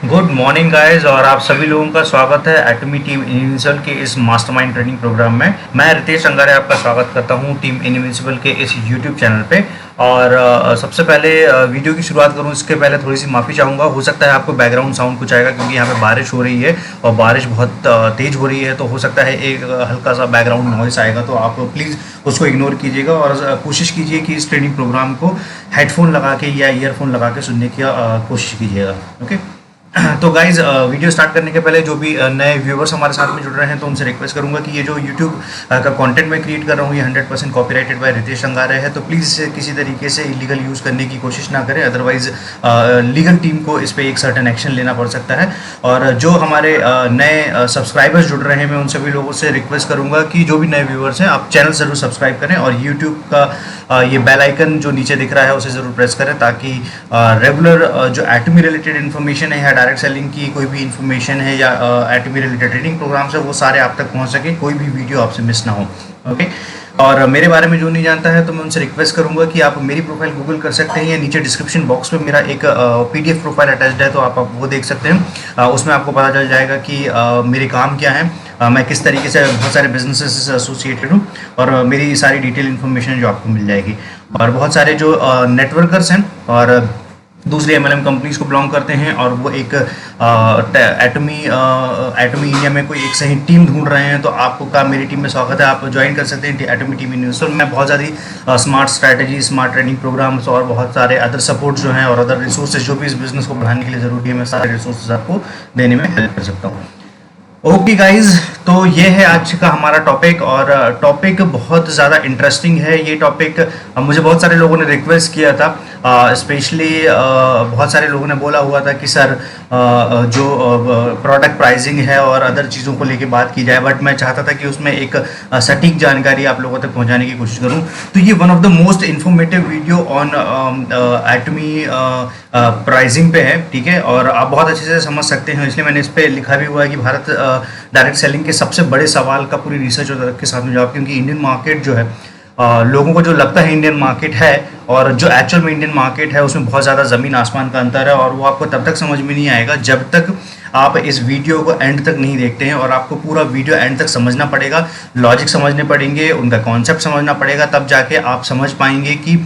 Good morning guys और आप सभी लोगों का स्वागत है एटमी टीम इनविंसिबल के इस मास्टरमाइंड ट्रेनिंग प्रोग्राम में। मैं रितेश अंगारे आपका स्वागत करता हूं टीम इनविंसिबल के इस यूट्यूब चैनल पे। और सबसे पहले वीडियो की शुरुआत करूं इसके पहले थोड़ी सी माफ़ी चाहूँगा। हो सकता है आपको बैकग्राउंड साउंड कुछ आएगा क्योंकि यहाँ पे बारिश हो रही है और बारिश बहुत तेज़ हो रही है, तो हो सकता है एक हल्का सा बैकग्राउंड नॉइस आएगा, तो आप प्लीज़ उसको इग्नोर कीजिएगा और कोशिश कीजिए कि इस ट्रेनिंग प्रोग्राम को हेडफोन लगा के या ईयरफोन लगा के सुनने की कोशिश कीजिएगा। ओके, तो गाइज वीडियो स्टार्ट करने के पहले जो भी नए व्यूवर्स हमारे साथ में जुड़ रहे हैं तो उनसे रिक्वेस्ट करूंगा कि ये जो यूट्यूब का कंटेंट मैं क्रिएट कर रहा हूँ ये 100% कॉपीराइटेड बाय रितेश अंगारे है, तो प्लीज़ इसे किसी तरीके से इलीगल यूज़ करने की कोशिश ना करें, अदरवाइज लीगल टीम को इस पर एक सर्टेन एक्शन लेना पड़ सकता है। और जो हमारे नए सब्सक्राइबर्स जुड़ रहे हैं मैं उन सभी लोगों से रिक्वेस्ट करूँगा कि जो भी नए व्यूवर्स हैं आप चैनल ज़रूर सब्सक्राइब करें और यूट्यूब का ये बेल आइकन जो नीचे दिख रहा है उसे ज़रूर प्रेस करें ताकि रेगुलर जो एटमी रिलेटेड इन्फॉर्मेशन है या डायरेक्ट सेलिंग की कोई भी इन्फॉर्मेशन है या एटमी रिलेटेड ट्रेनिंग प्रोग्राम्स है वो सारे आप तक पहुंच सके, कोई भी वीडियो आपसे मिस ना हो। ओके, और मेरे बारे में जो नहीं जानता है तो मैं उनसे रिक्वेस्ट करूंगा कि आप मेरी प्रोफाइल गूगल कर सकते हैं या नीचे डिस्क्रिप्शन बॉक्स में मेरा एक PDF प्रोफाइल अटैच्ड है तो आप वो देख सकते हैं। उसमें आपको पता चल जाएगा कि मेरे काम क्या है, मैं किस तरीके से बहुत सारे बिजनेसेस से एसोसिएटेड हूँ और मेरी सारी डिटेल इन्फॉर्मेशन जो आपको मिल जाएगी। और बहुत सारे जो नेटवर्कर्स हैं और दूसरी MLM कंपनीज को बिलोंग करते हैं और वो एक एटमी इंडिया में कोई एक सही टीम ढूंढ रहे हैं तो आपका मेरी टीम में स्वागत है, आप ज्वाइन कर सकते हैं एटमी टीम इन्वेस्टर। मैं बहुत ज़्यादा smart strategy, smart training programmes और बहुत सारे अदर सपोर्ट जो हैं और अदर रिसोर्सेज जो भी इस बिजनेस को बढ़ाने के लिए ज़रूरी है मैं सारे रिसोर्सेज आपको देने में हेल्प कर सकता हूँ। ओके गाइज, तो ये है आज का हमारा टॉपिक और टॉपिक बहुत ज़्यादा इंटरेस्टिंग है। ये टॉपिक मुझे बहुत सारे लोगों ने रिक्वेस्ट किया था, स्पेशली बहुत सारे लोगों ने बोला हुआ था कि सर जो प्रोडक्ट प्राइसिंग है और अदर चीज़ों को लेके बात की जाए, बट मैं चाहता था कि उसमें एक सटीक जानकारी आप लोगों तक पहुंचाने की कोशिश करूं। तो ये one of the most informative video on Atomy pricing पे है, ठीक है, और आप बहुत अच्छे से समझ सकते हैं, इसलिए मैंने इस पर लिखा भी हुआ है कि भारत डायरेक्ट सेलिंग के सबसे बड़े सवाल का पूरी रिसर्च और के साथ में जवाब, क्योंकि इंडियन मार्केट जो है लोगों को जो लगता है इंडियन मार्केट है और जो एक्चुअल में इंडियन मार्केट है उसमें बहुत ज़्यादा ज़मीन आसमान का अंतर है और वो आपको तब तक समझ में नहीं आएगा जब तक आप इस वीडियो को एंड तक नहीं देखते हैं। और आपको पूरा वीडियो एंड तक समझना पड़ेगा, लॉजिक समझने पड़ेंगे, उनका कॉन्सेप्ट समझना पड़ेगा, तब जाके आप समझ पाएंगे कि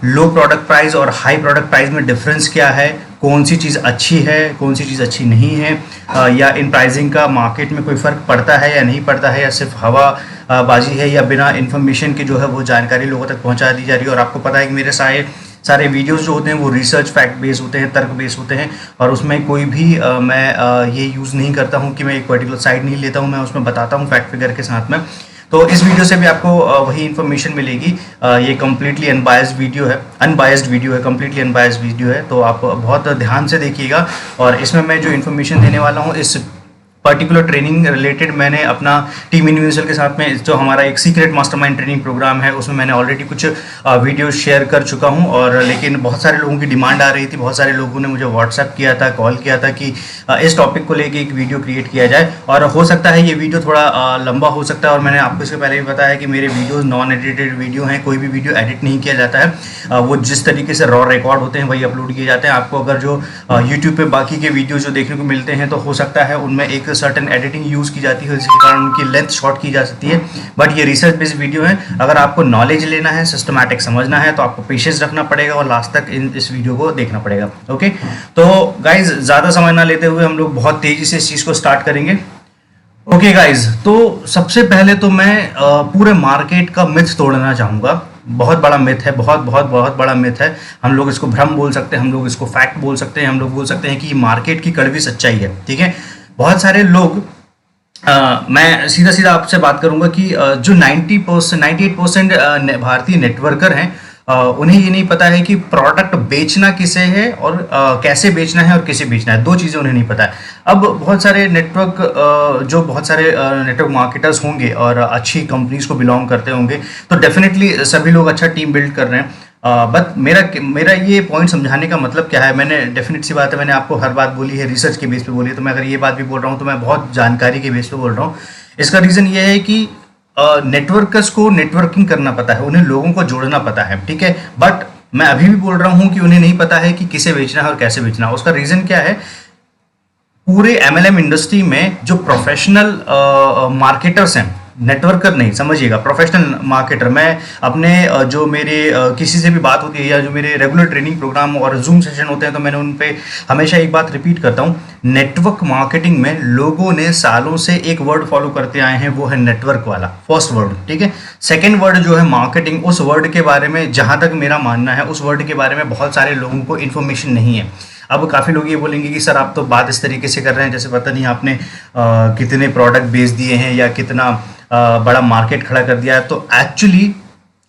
लो प्रोडक्ट प्राइस और हाई प्रोडक्ट प्राइस में डिफरेंस क्या है, कौन सी चीज़ अच्छी है, कौन सी चीज़ अच्छी नहीं है, या इन प्राइसिंग का मार्केट में कोई फ़र्क पड़ता है या नहीं पड़ता है, या सिर्फ हवा बाजी है या बिना इन्फॉर्मेशन की जो है वो जानकारी लोगों तक पहुंचा दी जा रही है। और आपको पता है कि मेरे सारे वीडियोस जो होते हैं वो रिसर्च फैक्ट बेस होते हैं, तर्क बेस होते हैं और उसमें कोई भी मैं ये यूज़ नहीं करता हूँ कि मैं एक पर्टिकुलर साइड नहीं लेता हूँ, मैं उसमें बताता हूँ फैक्ट फिगर के साथ में। तो इस वीडियो से भी आपको वही इन्फॉर्मेशन मिलेगी। ये कम्प्लीटली अनबायस्ड वीडियो है, कम्प्लीटली अनबायस्ड वीडियो है, तो आप बहुत ध्यान से देखिएगा। और इसमें मैं जो इन्फॉर्मेशन देने वाला हूँ इस पर्टिकुलर ट्रेनिंग रिलेटेड मैंने अपना टीम इनविंसिबल के साथ में जो हमारा एक सीक्रेट मास्टरमाइंड ट्रेनिंग प्रोग्राम है उसमें मैंने ऑलरेडी कुछ वीडियो शेयर कर चुका हूं। और लेकिन बहुत सारे लोगों की डिमांड आ रही थी, बहुत सारे लोगों ने मुझे व्हाट्सएप किया था, कॉल किया था कि इस टॉपिक को लेके एक वीडियो क्रिएट किया जाए। और हो सकता है ये वीडियो थोड़ा लंबा हो सकता है और मैंने आपको इसके पहले भी बताया कि मेरे वीडियोज़ नॉन एडिटेड वीडियो हैं, कोई भी वीडियो एडिट नहीं किया जाता है, वो जिस तरीके से रॉ रिकॉर्ड होते हैं वही अपलोड किए जाते हैं। आपको अगर जो यूट्यूब पर बाकी के वीडियो जो देखने को मिलते हैं तो हो सकता है उनमें एक सर्टन एडिटिंग यूज़ की जाती है, इसके कारण उनकी लेंथ शॉर्ट की जा सकती है, बट ये रिसर्च बेस्ड वीडियो है। अगर आपको नॉलेज लेना है, सिस्टमैटिक समझना है तो आपको पेशेंस रखना पड़ेगा और लास्ट तक इस वीडियो को देखना पड़ेगा। ओके, तो गाइज ज़्यादा समय ना लेते हुए हम लोग बहुत तेज़ी से इस चीज़ को स्टार्ट करेंगे। ओके गाइज, तो सबसे पहले तो मैं पूरे मार्केट का मिथ तोड़ना चाहूँगा। बहुत बड़ा मिथ है, बहुत बहुत बहुत बड़ा मिथ है। हम लोग इसको भ्रम बोल सकते हैं, हम लोग इसको फैक्ट बोल सकते हैं, हम लोग बोल सकते हैं कि मार्केट की कड़वी सच्चाई है, ठीक है। बहुत सारे लोग मैं सीधा सीधा आपसे बात करूंगा कि जो 98% भारतीय नेटवर्कर हैं उन्हें ये नहीं पता है कि प्रोडक्ट बेचना किसे है और कैसे बेचना है और किसे बेचना है, दो चीज़ें उन्हें नहीं पता है। अब बहुत सारे नेटवर्क मार्केटर्स होंगे और अच्छी कंपनीज को बिलोंग करते होंगे तो डेफिनेटली सभी लोग अच्छा टीम बिल्ड कर रहे हैं। बट मेरा ये पॉइंट समझाने का मतलब क्या है, मैंने डेफिनेट सी बात है, मैंने आपको हर बात बोली है रिसर्च के बेस पे बोली है, तो मैं अगर ये बात भी बोल रहा हूँ तो मैं बहुत जानकारी के बेस पे बोल रहा हूँ। इसका रीज़न ये है कि नेटवर्कर्स को नेटवर्किंग करना पता है, उन्हें लोगों को जोड़ना पता है, ठीक है। बट मैं अभी भी बोल रहा हूँ कि उन्हें नहीं पता है कि किसे बेचना है और कैसे बेचना है। उसका रीज़न क्या है पूरे एमएलएम इंडस्ट्री में जो प्रोफेशनल मार्केटर्स हैं, नेटवर्कर नहीं, समझिएगा, प्रोफेशनल मार्केटर। मैं अपने जो मेरे किसी से भी बात होती है या जो मेरे रेगुलर ट्रेनिंग प्रोग्राम और जूम सेशन होते हैं तो मैंने उन पे हमेशा एक बात रिपीट करता हूँ। नेटवर्क मार्केटिंग में लोगों ने सालों से एक वर्ड फॉलो करते आए हैं, वो है नेटवर्क वाला, फर्स्ट वर्ड, ठीक है। सेकेंड वर्ड जो है मार्केटिंग, उस वर्ड के बारे में जहाँ तक मेरा मानना है उस वर्ड के बारे में बहुत सारे लोगों को इन्फॉर्मेशन नहीं है। अब काफ़ी लोग ये बोलेंगे कि सर आप तो बात इस तरीके से कर रहे हैं जैसे पता नहीं आपने कितने प्रोडक्ट बेच दिए हैं या कितना बड़ा मार्केट खड़ा कर दिया है। तो एक्चुअली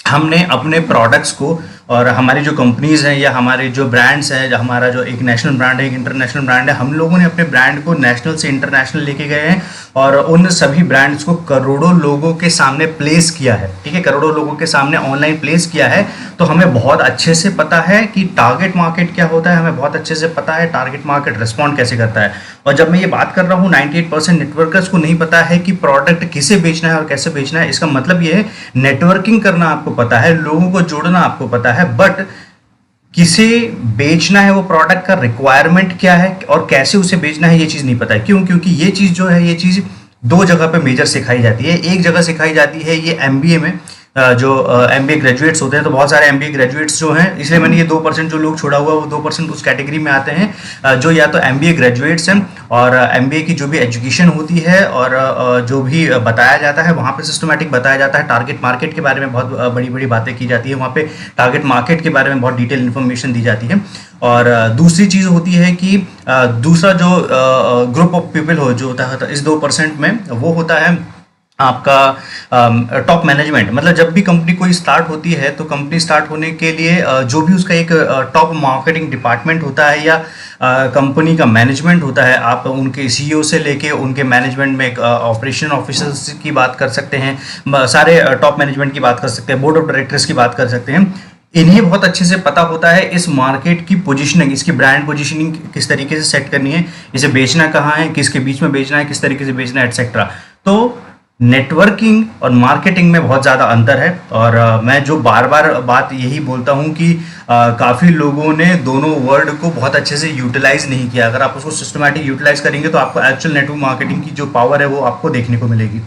हमने अपने प्रोडक्ट्स को, और हमारी जो कंपनीज हैं या हमारे जो ब्रांड्स हैं, हमारा जो एक नेशनल ब्रांड है, एक इंटरनेशनल ब्रांड है, हम लोगों ने अपने ब्रांड को नेशनल से इंटरनेशनल लेके गए हैं और उन सभी ब्रांड्स को करोड़ों लोगों के सामने प्लेस किया है, ठीक है, करोड़ों लोगों के सामने ऑनलाइन प्लेस किया है। तो हमें बहुत अच्छे से पता है कि टारगेट मार्केट क्या होता है, हमें बहुत अच्छे से पता है टारगेट मार्केट रिस्पॉन्ड कैसे करता है। और जब मैं ये बात कर रहा हूँ 98% नेटवर्कर्स को नहीं पता है कि प्रोडक्ट किसे बेचना है और कैसे बेचना है, इसका मतलब ये है नेटवर्किंग करना आपको पता है, लोगों को जोड़ना आपको पता है, बट किसे बेचना है, वो प्रोडक्ट का रिक्वायरमेंट क्या है और कैसे उसे बेचना है, ये चीज़ नहीं पता है। क्यों? क्योंकि ये चीज़ जो है, ये चीज़ दो जगह पे मेजर सिखाई जाती है। एक जगह सिखाई जाती है ये एमबीए में, जो एमबीए ग्रेजुएट्स होते हैं, तो बहुत सारे एमबीए ग्रेजुएट्स जो हैं, इसलिए मैंने ये 2% जो लोग छोड़ा हुआ वो 2% उस कैटेगरी में आते हैं जो या तो एमबीए ग्रेजुएट्स हैं और एमबीए की जो भी एजुकेशन होती है और जो भी बताया जाता है वहाँ पे सिस्टमेटिक बताया जाता है। टारगेट मार्केट के बारे में बहुत बड़ी बड़ी बातें की जाती है, वहाँ पे टारगेट मार्केट के बारे में बहुत डिटेल इन्फॉर्मेशन दी जाती है। और दूसरी चीज़ होती है कि दूसरा जो ग्रुप ऑफ पीपल हो जो होता है इस 2% में, वो होता है आपका टॉप मैनेजमेंट। मतलब जब भी कंपनी कोई स्टार्ट होती है तो कंपनी स्टार्ट होने के लिए जो भी उसका एक टॉप मार्केटिंग डिपार्टमेंट होता है या कंपनी का मैनेजमेंट होता है, आप उनके सीईओ से लेके उनके मैनेजमेंट में ऑपरेशन ऑफिसर्स की बात कर सकते हैं, सारे टॉप मैनेजमेंट की बात कर सकते हैं, बोर्ड ऑफ डायरेक्टर्स की बात कर सकते हैं। इन्हें बहुत अच्छे से पता होता है इस मार्केट की पोजीशनिंग, इसकी ब्रांड पोजीशनिंग किस तरीके से सेट करनी है, इसे बेचना कहाँ है, किसके बीच में बेचना है, किस तरीके से बेचना है, एटसेट्रा। तो नेटवर्किंग और मार्केटिंग में बहुत ज़्यादा अंतर है। और मैं जो बार बार बात यही बोलता हूँ कि काफ़ी लोगों ने दोनों वर्ड को बहुत अच्छे से यूटिलाइज नहीं किया। अगर आप उसको सिस्टमैटिक यूटिलाइज करेंगे तो आपको एक्चुअल नेटवर्क मार्केटिंग की जो पावर है वो आपको देखने को मिलेगी।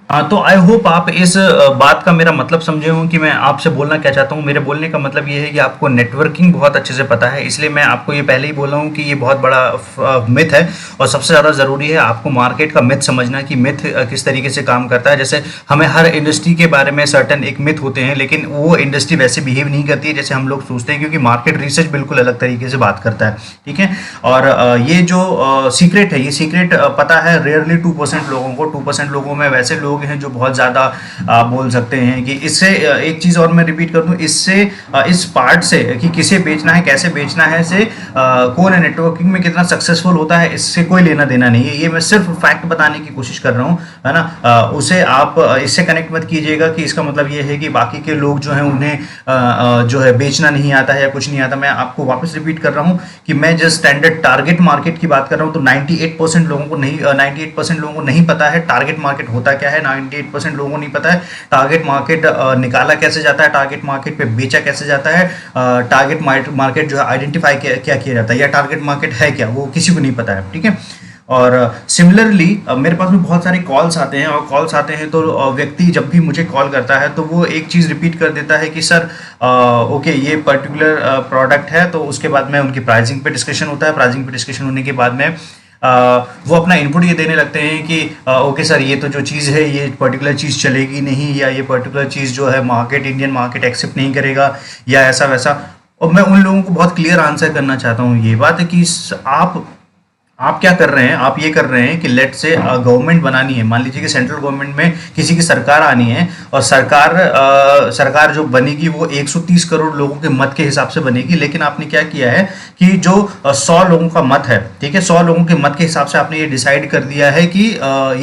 हाँ, तो आई होप आप इस बात का मेरा मतलब समझे हों कि मैं आपसे बोलना क्या चाहता हूँ। मेरे बोलने का मतलब ये है कि आपको नेटवर्किंग बहुत अच्छे से पता है, इसलिए मैं आपको ये पहले ही बोला हूँ कि ये बहुत बड़ा मिथ है और सबसे ज़्यादा ज़रूरी है आपको मार्केट का मिथ समझना कि मिथ किस तरीके से काम करता है। जैसे हमें हर इंडस्ट्री के बारे में सर्टन एक मिथ होते हैं, लेकिन वो इंडस्ट्री वैसे बिहेव नहीं करती है जैसे हम लोग सोचते हैं, क्योंकि मार्केट रिसर्च बिल्कुल अलग तरीके से बात करता है, ठीक है। और ये जो सीक्रेट है, ये सीक्रेट पता है रेयरली 2% लोगों को। 2% लोगों में वैसे लोग हैं जो बहुत ज़्यादा आप बोल सकते हैं कि इससे एक चीज़ और मैं रिपीट कर दूं, इससे इस पार्ट से कि किसे बेचना है, कैसे बेचना है, से कौन है नेटवर्किंग में कितना सक्सेसफुल होता है, इससे कोई लेना देना नहीं है। ये मैं सिर्फ फैक्ट बताने की कोशिश कर रहा हूँ, है ना। उसे आप इससे कनेक्ट मत कीजिएगा कि इसका मतलब ये है कि बाकी के लोग जो हैं उन्हें जो है बेचना नहीं आता है या कुछ नहीं आता। मैं आपको वापस रिपीट कर रहा हूँ कि मैं जो स्टैंडर्ड टारगेट मार्केट की बात कर रहा हूँ, तो 98% लोगों को नहीं 98% लोगों को नहीं पता है टारगेट मार्केट होता क्या है। 98% लोगों को नहीं पता है टारगेट मार्केट निकाला कैसे जाता है, टारगेट मार्केट पे बेचा कैसे जाता है, टारगेट मार्केट जो है आइडेंटिफाई क्या किया जाता है, या टारगेट मार्केट है क्या, वो किसी को नहीं पता है, ठीक है। और सिमिलरली मेरे पास में बहुत सारे कॉल्स आते हैं, और कॉल्स आते हैं तो व्यक्ति जब भी मुझे कॉल करता है तो वो एक चीज़ रिपीट कर देता है कि सर ओके ये पर्टिकुलर प्रोडक्ट है। तो उसके बाद में उनकी प्राइसिंग पे डिस्कशन होता है। प्राइसिंग पे डिस्कशन होने के बाद में वो अपना इनपुट ये देने लगते हैं कि ओके सर ये तो जो चीज़ है ये पर्टिकुलर चीज़ चलेगी नहीं, या ये पर्टिकुलर चीज़ जो है मार्केट, इंडियन मार्केट एक्सेप्ट नहीं करेगा, या ऐसा वैसा। और मैं उन लोगों को बहुत क्लियर आंसर करना चाहता हूँ। ये बात है कि आप क्या कर रहे हैं, आप ये कर रहे हैं कि लेट से गवर्नमेंट बनानी है, मान लीजिए कि सेंट्रल गवर्नमेंट में किसी की सरकार आनी है, और सरकार जो बनेगी वो 130 करोड़ लोगों के मत के हिसाब से बनेगी। लेकिन आपने क्या किया है कि जो 100 लोगों का मत है, ठीक है, 100 लोगों के मत के हिसाब से आपने ये डिसाइड कर दिया है कि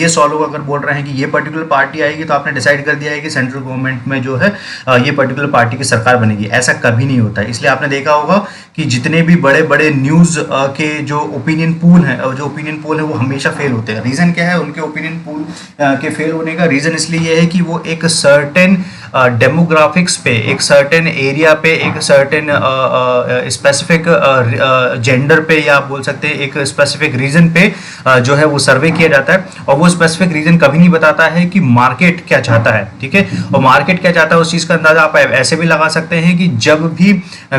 ये 100 लोग अगर बोल रहे हैं कि ये पर्टिकुलर पार्टी आएगी, तो आपने डिसाइड कर दिया है कि सेंट्रल गवर्नमेंट में जो है ये पर्टिकुलर पार्टी की सरकार बनेगी। ऐसा कभी नहीं होता है। इसलिए आपने देखा होगा कि जितने भी बड़े बड़े न्यूज़ के जो ओपिनियन पोल है वो हमेशा फेल होते हैं। रीज़न क्या है उनके ओपिनियन पोल के फेल होने का? रीज़न इसलिए ये है कि वो एक सर्टेन डेमोग्राफिक्स पे, एक सर्टेन एरिया पे, एक सर्टेन स्पेसिफिक जेंडर पे, या आप बोल सकते हैं एक स्पेसिफिक रीजन पे जो है वो सर्वे किया जाता है। और वो स्पेसिफिक रीजन कभी नहीं बताता है कि मार्केट क्या चाहता है, ठीक है। और मार्केट क्या चाहता है उस चीज का अंदाजा आप ऐसे भी लगा सकते हैं कि जब भी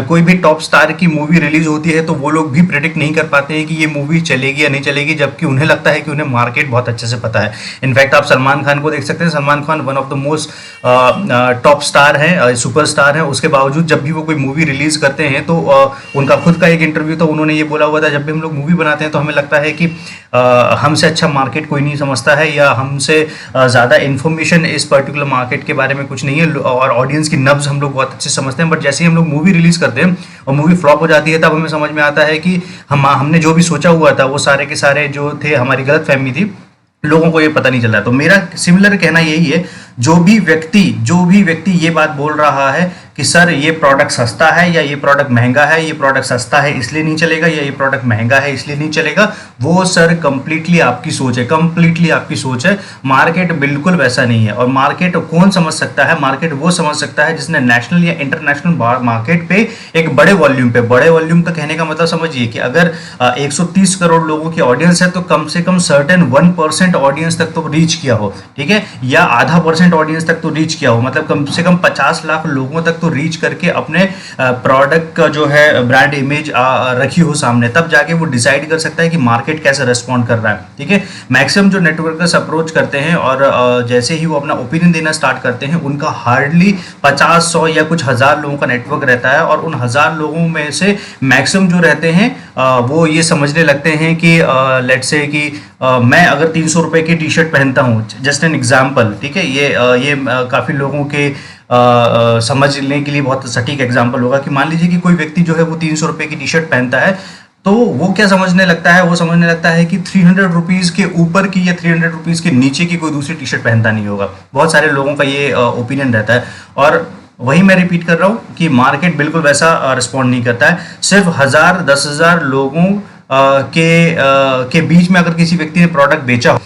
कोई भी टॉप स्टार की मूवी रिलीज होती है तो वो लोग भी प्रेडिक्ट नहीं कर पाते हैं कि ये मूवी चलेगी या नहीं चलेगी, जबकि उन्हें लगता है कि उन्हें मार्केट बहुत अच्छे से पता है। इनफैक्ट आप सलमान खान को देख सकते हैं, Salman Khan one of the most top star है, सुपर स्टार है, उसके बावजूद जब भी वो कोई मूवी रिलीज करते हैं तो उनका खुद का एक इंटरव्यू था, उन्होंने ये बोला हुआ था, जब भी हम लोग मूवी बनाते हैं तो हमें लगता है कि हमसे अच्छा मार्केट कोई नहीं समझता है, या हमसे ज़्यादा इन्फॉर्मेशन इस पर्टिकुलर मार्केट के बारे में कुछ नहीं है, और ऑडियंस की नब्ज हम लोग बहुत अच्छे से समझते हैं। बट जैसे ही हम लोग मूवी रिलीज करते हैं और मूवी फ्लॉप हो जाती है, तब हमें समझ में आता है कि हमने जो भी सोचा हुआ था वो सारे के सारे जो थे हमारी गलत फहमी थी, लोगों को ये पता नहीं चल रहा। तो मेरा सिमिलर कहना यही है, जो भी व्यक्ति ये बात बोल रहा है कि सर ये प्रोडक्ट सस्ता है या ये प्रोडक्ट महंगा है, ये प्रोडक्ट सस्ता है इसलिए नहीं चलेगा या ये प्रोडक्ट महंगा है इसलिए नहीं चलेगा, वो सर कंप्लीटली आपकी सोच है, कंप्लीटली आपकी सोच है। मार्केट बिल्कुल वैसा नहीं है। और मार्केट कौन समझ सकता है? मार्केट वो समझ सकता है जिसने नेशनल या इंटरनेशनल मार्केट पे एक बड़े वॉल्यूम का कहने का मतलब समझिए कि अगर 130 करोड़ लोगों की ऑडियंस है तो कम से कम सर्टेन 1% ऑडियंस तक तो रीच किया हो, ठीक है, या आधा % ऑडियंस तक तो रीच किया हो, मतलब कम से कम 50 लाख लोगों तक तो रीच करके अपने प्रोडक्ट का जो है ब्रांड इमेज रखी हो सामने, तब जाके वो डिसाइड कर सकता है कि मार्केट कैसे रेस्पॉन्ड कर रहा है, ठीक है। मैक्सिमम जो नेटवर्कर्स अप्रोच करते हैं और जैसे ही वो अपना ओपिनियन देना स्टार्ट करते हैं, उनका हार्डली 50, 100 या कुछ हज़ार लोगों का नेटवर्क रहता है, और उन 1000 लोगों में से मैक्सिमम जो रहते हैं वो ये समझने लगते हैं कि लेट्स से कि मैं अगर 300 रुपए की टी शर्ट पहनता हूँ, जस्ट एन एग्जाम्पल, ठीक है, ये काफ़ी लोगों के समझने के लिए बहुत सटीक एग्जाम्पल होगा कि मान लीजिए कि कोई व्यक्ति जो है वो 300 रुपए की टी शर्ट पहनता है, तो वो क्या समझने लगता है? वो समझने लगता है कि 300 रुपीज़ के ऊपर की या 300 रुपीज़ के नीचे की कोई दूसरी टी शर्ट पहनता नहीं होगा। बहुत सारे लोगों का ये ओपिनियन रहता है, और वही मैं रिपीट कर रहा हूँ कि मार्केट बिल्कुल वैसा रिस्पॉन्ड नहीं करता है। सिर्फ 1000, 10,000 लोगों के बीच में अगर किसी व्यक्ति ने प्रोडक्ट बेचा हो,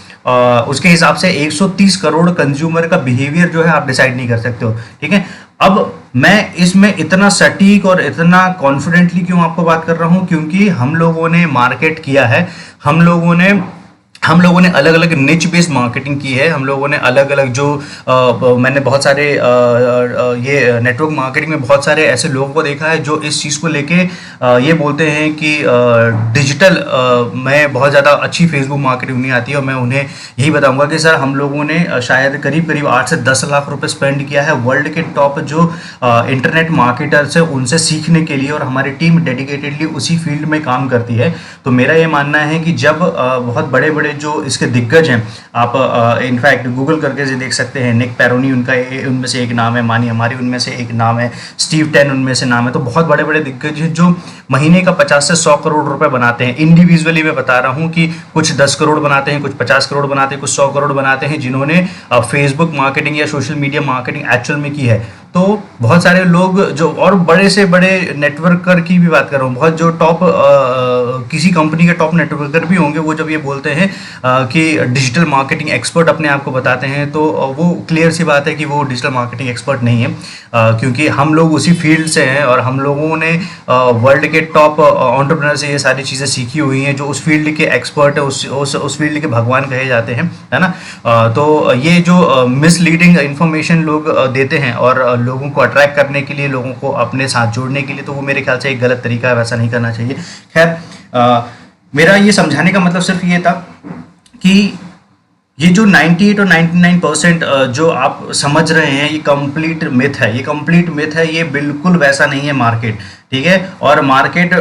उसके हिसाब से 130 करोड़ कंज्यूमर का बिहेवियर जो है आप डिसाइड नहीं कर सकते हो, ठीक है। अब मैं इसमें इतना सटीक और इतना कॉन्फिडेंटली क्यों आपको बात कर रहा हूं? क्योंकि हम लोगों ने मार्केट किया है, हम लोगों ने अलग अलग निच बेस्ड मार्केटिंग की है, हम लोगों ने अलग अलग जो मैंने बहुत सारे ये नेटवर्क मार्केटिंग में बहुत सारे ऐसे लोगों को देखा है जो इस चीज़ को लेके ये बोलते हैं कि डिजिटल में बहुत ज़्यादा अच्छी फेसबुक मार्केटिंग नहीं आती है, और मैं उन्हें यही बताऊंगा कि सर हम लोगों ने शायद करीब 8 से 10 लाख रुपए स्पेंड किया है वर्ल्ड के टॉप जो इंटरनेट मार्केटर्स है उनसे सीखने के लिए, और हमारी टीम डेडिकेटेडली उसी फील्ड में काम करती है। तो मेरा ये मानना है कि जब बहुत बड़े बड़े जो इसके दिग्गज हैं, आप इनफैक्ट गूगल करके से देख सकते हैं, निक पैरोनी उनमें से एक नाम है, मानी हमारी उनमें से एक नाम है, स्टीव टेन उनमें से नाम है। तो बहुत बड़े बड़े दिग्गज हैं जो महीने का 50 से 100 करोड़ रुपए बनाते हैं। इंडिविजुअली मैं बता रहा हूं कि कुछ 10 करोड़ बनाते हैं, कुछ 50 करोड़ बनाते हैं, कुछ 100 करोड़ बनाते हैं, जिन्होंने फेसबुक मार्केटिंग या सोशल मीडिया मार्केटिंग एक्चुअल में की है। तो बहुत सारे लोग जो, और बड़े से बड़े नेटवर्कर की भी बात कर रहा हूँ, बहुत जो टॉप किसी कंपनी के टॉप नेटवर्कर भी होंगे, वो जब ये बोलते हैं कि डिजिटल मार्केटिंग एक्सपर्ट अपने आप को बताते हैं, तो वो क्लियर सी बात है कि वो डिजिटल मार्केटिंग एक्सपर्ट नहीं है, क्योंकि हम लोग उसी फील्ड से हैं और हम लोगों ने वर्ल्ड के टॉप एंटरप्रेन्योर से ये सारी चीज़ें सीखी हुई हैं, जो उस फील्ड के एक्सपर्ट है, उस फील्ड के भगवान कहे जाते हैं, है ना। तो ये जो मिसलीडिंग इंफॉर्मेशन लोग देते हैं और लोगों को अट्रैक्ट करने के लिए, लोगों को अपने साथ जोड़ने के लिए, तो वो मेरे ख्याल से एक गलत तरीका है, वैसा नहीं करना चाहिए। खैर, मेरा ये समझाने का मतलब सिर्फ ये था कि ये जो 98 और 99% जो आप समझ रहे हैं, ये कंप्लीट मिथ है, ये कंप्लीट मिथ है, ये बिल्कुल वैसा नहीं है मार्केट, ठीक है। और मार्केट,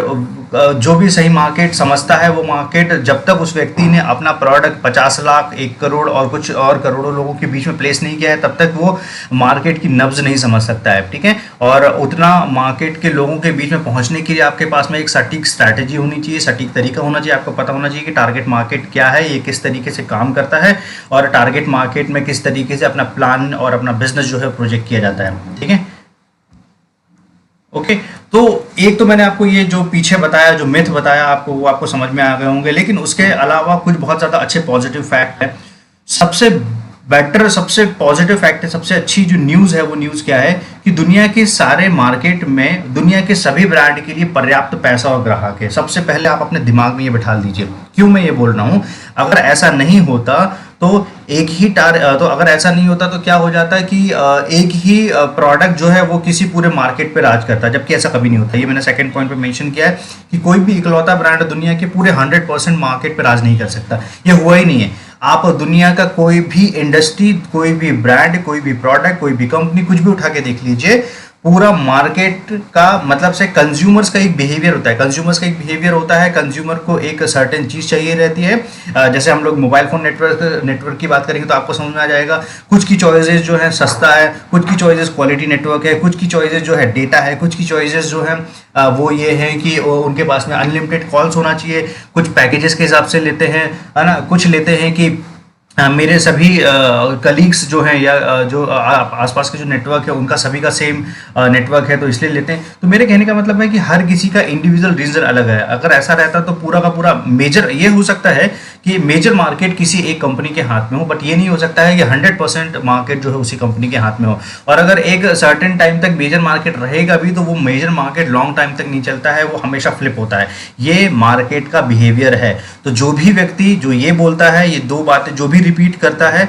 जो भी सही मार्केट समझता है, वो मार्केट जब तक उस व्यक्ति ने अपना प्रोडक्ट 50 लाख, 1 करोड़ और कुछ और करोड़ों लोगों के बीच में प्लेस नहीं किया है, तब तक वो मार्केट की नब्ज नहीं समझ सकता है, ठीक है। और उतना मार्केट के लोगों के बीच में पहुंचने के लिए आपके पास में एक सटीक स्ट्रैटेजी होनी चाहिए, सटीक तरीका होना चाहिए, आपको पता होना चाहिए कि टारगेट मार्केट क्या है, ये किस तरीके से काम करता है, और टारगेट मार्केट में किस तरीके से अपना प्लान और अपना बिजनेस जो है प्रोजेक्ट किया जाता है, ठीक है। ओके, तो एक तो मैंने आपको ये जो पीछे बताया, जो मिथ बताया आपको, वो आपको समझ में आ गए होंगे, लेकिन उसके अलावा कुछ बहुत ज़्यादा अच्छे पॉजिटिव फैक्ट है। सबसे बेटर सबसे पॉजिटिव फैक्ट है, सबसे अच्छी जो न्यूज़ है वो न्यूज़ क्या है कि दुनिया के सारे मार्केट में दुनिया के सभी ब्रांड के लिए पर्याप्त पैसा और ग्राहक है। सबसे पहले आप अपने दिमाग में ये बिठा लीजिए। क्यों मैं ये बोल रहा हूँ? अगर ऐसा नहीं होता तो तो अगर ऐसा नहीं होता तो क्या हो जाता है कि एक ही प्रोडक्ट जो है वो किसी पूरे मार्केट पे राज करता है, जबकि ऐसा कभी नहीं होता। ये मैंने सेकंड पॉइंट पे मेंशन किया है कि कोई भी इकलौता ब्रांड दुनिया के पूरे 100% मार्केट पे राज नहीं कर सकता। ये हुआ ही नहीं है। आप दुनिया का कोई भी इंडस्ट्री, कोई भी ब्रांड, कोई भी प्रोडक्ट, कोई भी कंपनी, कुछ भी उठा के देख लीजिए, पूरा मार्केट का मतलब से कंज्यूमर्स का एक बिहेवियर होता है। कंज्यूमर्स का एक बिहेवियर होता है, कंज्यूमर को एक सर्टेन चीज चाहिए रहती है। जैसे हम लोग मोबाइल फोन नेटवर्क की बात करेंगे तो आपको समझ में आ जाएगा। कुछ की चॉइसेस जो है सस्ता है, कुछ की चॉइसेस क्वालिटी नेटवर्क है, कुछ की चॉइसेस जो है डेटा है, कुछ की चॉइसेस जो है वो ये है कि उनके पास में अनलिमिटेड कॉल्स होना चाहिए। कुछ पैकेजेस के हिसाब से लेते हैं, है ना। कुछ लेते हैं कि मेरे सभी कलीग्स जो हैं या जो आसपास के जो नेटवर्क है उनका सभी का सेम नेटवर्क है तो इसलिए लेते हैं। तो मेरे कहने का मतलब है कि हर किसी का इंडिविजुअल रीजन अलग है। अगर ऐसा रहता तो पूरा का पूरा मेजर ये हो सकता है कि मेजर मार्केट किसी एक कंपनी के हाथ में हो, बट ये नहीं हो सकता है कि 100% मार्केट जो है उसी कंपनी के हाथ में हो। और अगर एक सर्टेन टाइम तक मेजर मार्केट रहेगा भी तो वो मेजर मार्केट लॉन्ग टाइम तक नहीं चलता है, वो हमेशा फ्लिप होता है। ये मार्केट का बिहेवियर है। तो जो भी व्यक्ति जो ये बोलता है, ये दो बातें जो भी रिपीट करता है,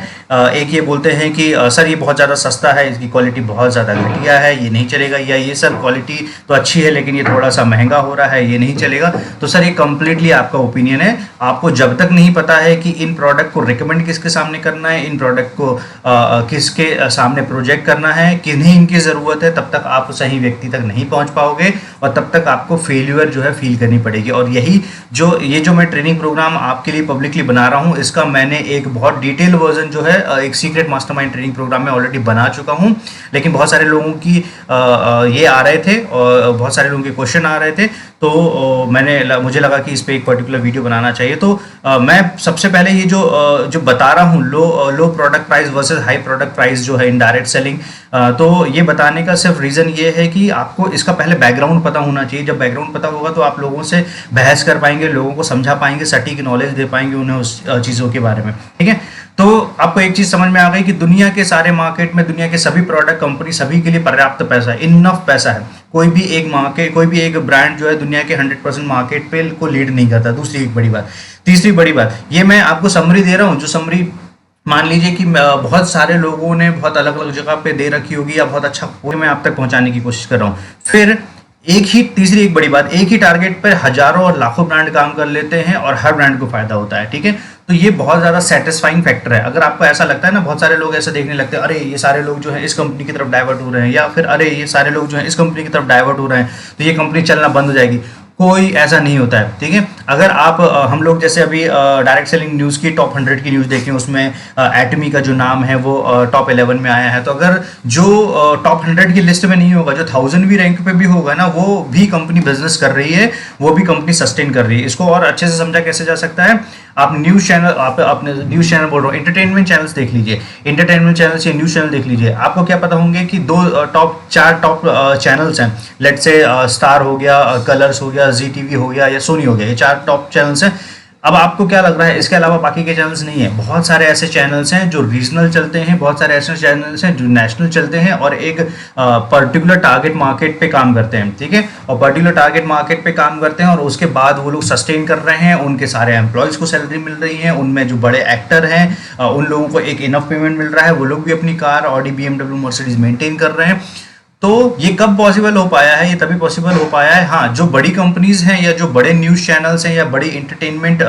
एक ये बोलते हैं कि सर ये बहुत ज़्यादा सस्ता है, इसकी क्वालिटी बहुत ज़्यादा घटिया है, ये नहीं चलेगा, या ये सर क्वालिटी तो अच्छी है लेकिन ये थोड़ा सा महंगा हो रहा है, ये नहीं चलेगा। तो सर ये कंप्लीटली आपका ओपिनियन है। आपको जब तक नहीं पता है कि इन प्रोडक्ट को रिकमेंड किसके सामने करना है, इन प्रोडक्ट को किसके सामने प्रोजेक्ट करना है, किन्हें इनकी ज़रूरत है, तब तक आप सही व्यक्ति तक नहीं पहुंच पाओगे और तब तक आपको फेल्यूर जो है फील करनी पड़ेगी। और यही जो मैं ट्रेनिंग प्रोग्राम आपके लिए पब्लिकली बना रहा हूँ, इसका मैंने एक बहुत डिटेल वर्जन जो है एक सीक्रेट मास्टरमाइंड ट्रेनिंग प्रोग्राम में ऑलरेडी बना चुका हूँ। लेकिन बहुत सारे लोगों की ये आ रहे थे और बहुत सारे लोगों के क्वेश्चन आ रहे थे, तो मुझे लगा कि इस पे एक पर्टिकुलर वीडियो बनाना चाहिए। तो मैं सबसे पहले ये जो बता रहा हूँ low product price versus high product price जो है इन डायरेक्ट सेलिंग, तो ये बताने का सिर्फ रीज़न ये है कि आपको इसका पहले बैकग्राउंड पता होना चाहिए। जब बैकग्राउंड पता होगा तो आप लोगों से बहस कर पाएंगे, लोगों को समझा पाएंगे, सटीक नॉलेज दे पाएंगे उन्हें उस चीज़ों के बारे में। ठीक है, तो आपको एक चीज समझ में आ गई कि दुनिया के सारे मार्केट में दुनिया के सभी प्रोडक्ट कंपनी सभी के लिए पर्याप्त पैसा है, इनफ पैसा है। कोई भी एक ब्रांड जो है दुनिया के 100% मार्केट पे को लीड नहीं करता। दूसरी एक बड़ी बात। तीसरी बड़ी बात, ये मैं आपको समरी दे रहा हूँ, जो समरी मान लीजिए कि बहुत सारे लोगों ने बहुत अलग अलग जगह पे दे रखी होगी या बहुत अच्छा मैं आप तक पहुंचाने की कोशिश कर रहा हूँ। फिर तीसरी एक बड़ी बात, एक ही टारगेट पर हजारों और लाखों ब्रांड काम कर लेते हैं और हर ब्रांड को फायदा होता है। ठीक है, तो ये बहुत ज़्यादा सेटिस्फाइंग फैक्टर है। अगर आपको ऐसा लगता है ना, बहुत सारे लोग ऐसा देखने लगते हैं, अरे ये सारे लोग जो है इस कंपनी की तरफ डाइवर्ट हो रहे हैं, या फिर अरे ये सारे लोग जो है इस कंपनी की तरफ डाइवर्ट हो रहे हैं तो ये कंपनी चलना बंद हो जाएगी। कोई ऐसा नहीं होता है। ठीक है, अगर आप हम लोग जैसे अभी डायरेक्ट सेलिंग न्यूज़ की टॉप 100 की न्यूज़ देखें, उसमें एटमी का जो नाम है वो टॉप 11 में आया है। तो अगर जो टॉप 100 की लिस्ट में नहीं होगा, जो 1000 भी रैंक पे भी होगा ना, वो भी कंपनी बिजनेस कर रही है, वो भी कंपनी सस्टेन कर रही है। इसको और अच्छे से समझा कैसे जा सकता है, आप न्यूज़ चैनल, अपने न्यूज़ चैनल बोल रहा हूँ, एंटरटेनमेंट चैनल्स देख लीजिए, एंटरटेनमेंट चैनल से न्यूज़ चैनल देख लीजिए। आपको क्या पता होंगे कि चार टॉप चैनल्स हैं। लेट से स्टार हो गया, कलर्स हो गया, जी टीवी हो गया या सोनी हो गया, ये 4 टॉप चैनल्स हैं। अब आपको क्या लग रहा है इसके अलावा बाकी के चैनल्स नहीं है? बहुत सारे ऐसे चैनल्स हैं जो रीजनल चलते हैं, बहुत सारे ऐसे चैनल्स हैं जो नेशनल चलते हैं और एक पर्टिकुलर टारगेट मार्केट पे काम करते हैं। ठीक है, और पर्टिकुलर टारगेट मार्केट पे काम करते हैं और उसके बाद वो लोग सस्टेन कर रहे हैं, उनके सारे एम्प्लॉयज़ को सैलरी मिल रही है, उनमें जो बड़े एक्टर हैं उन लोगों को एक इनफ पेमेंट मिल रहा है, वो लोग भी अपनी car Audi BMW Mercedes maintain कर रहे हैं। तो ये कब पॉसिबल हो पाया है? ये तभी पॉसिबल हो पाया है, हाँ, जो बड़ी कंपनीज हैं या जो बड़े न्यूज़ चैनल्स हैं या बड़ी इंटरटेनमेंट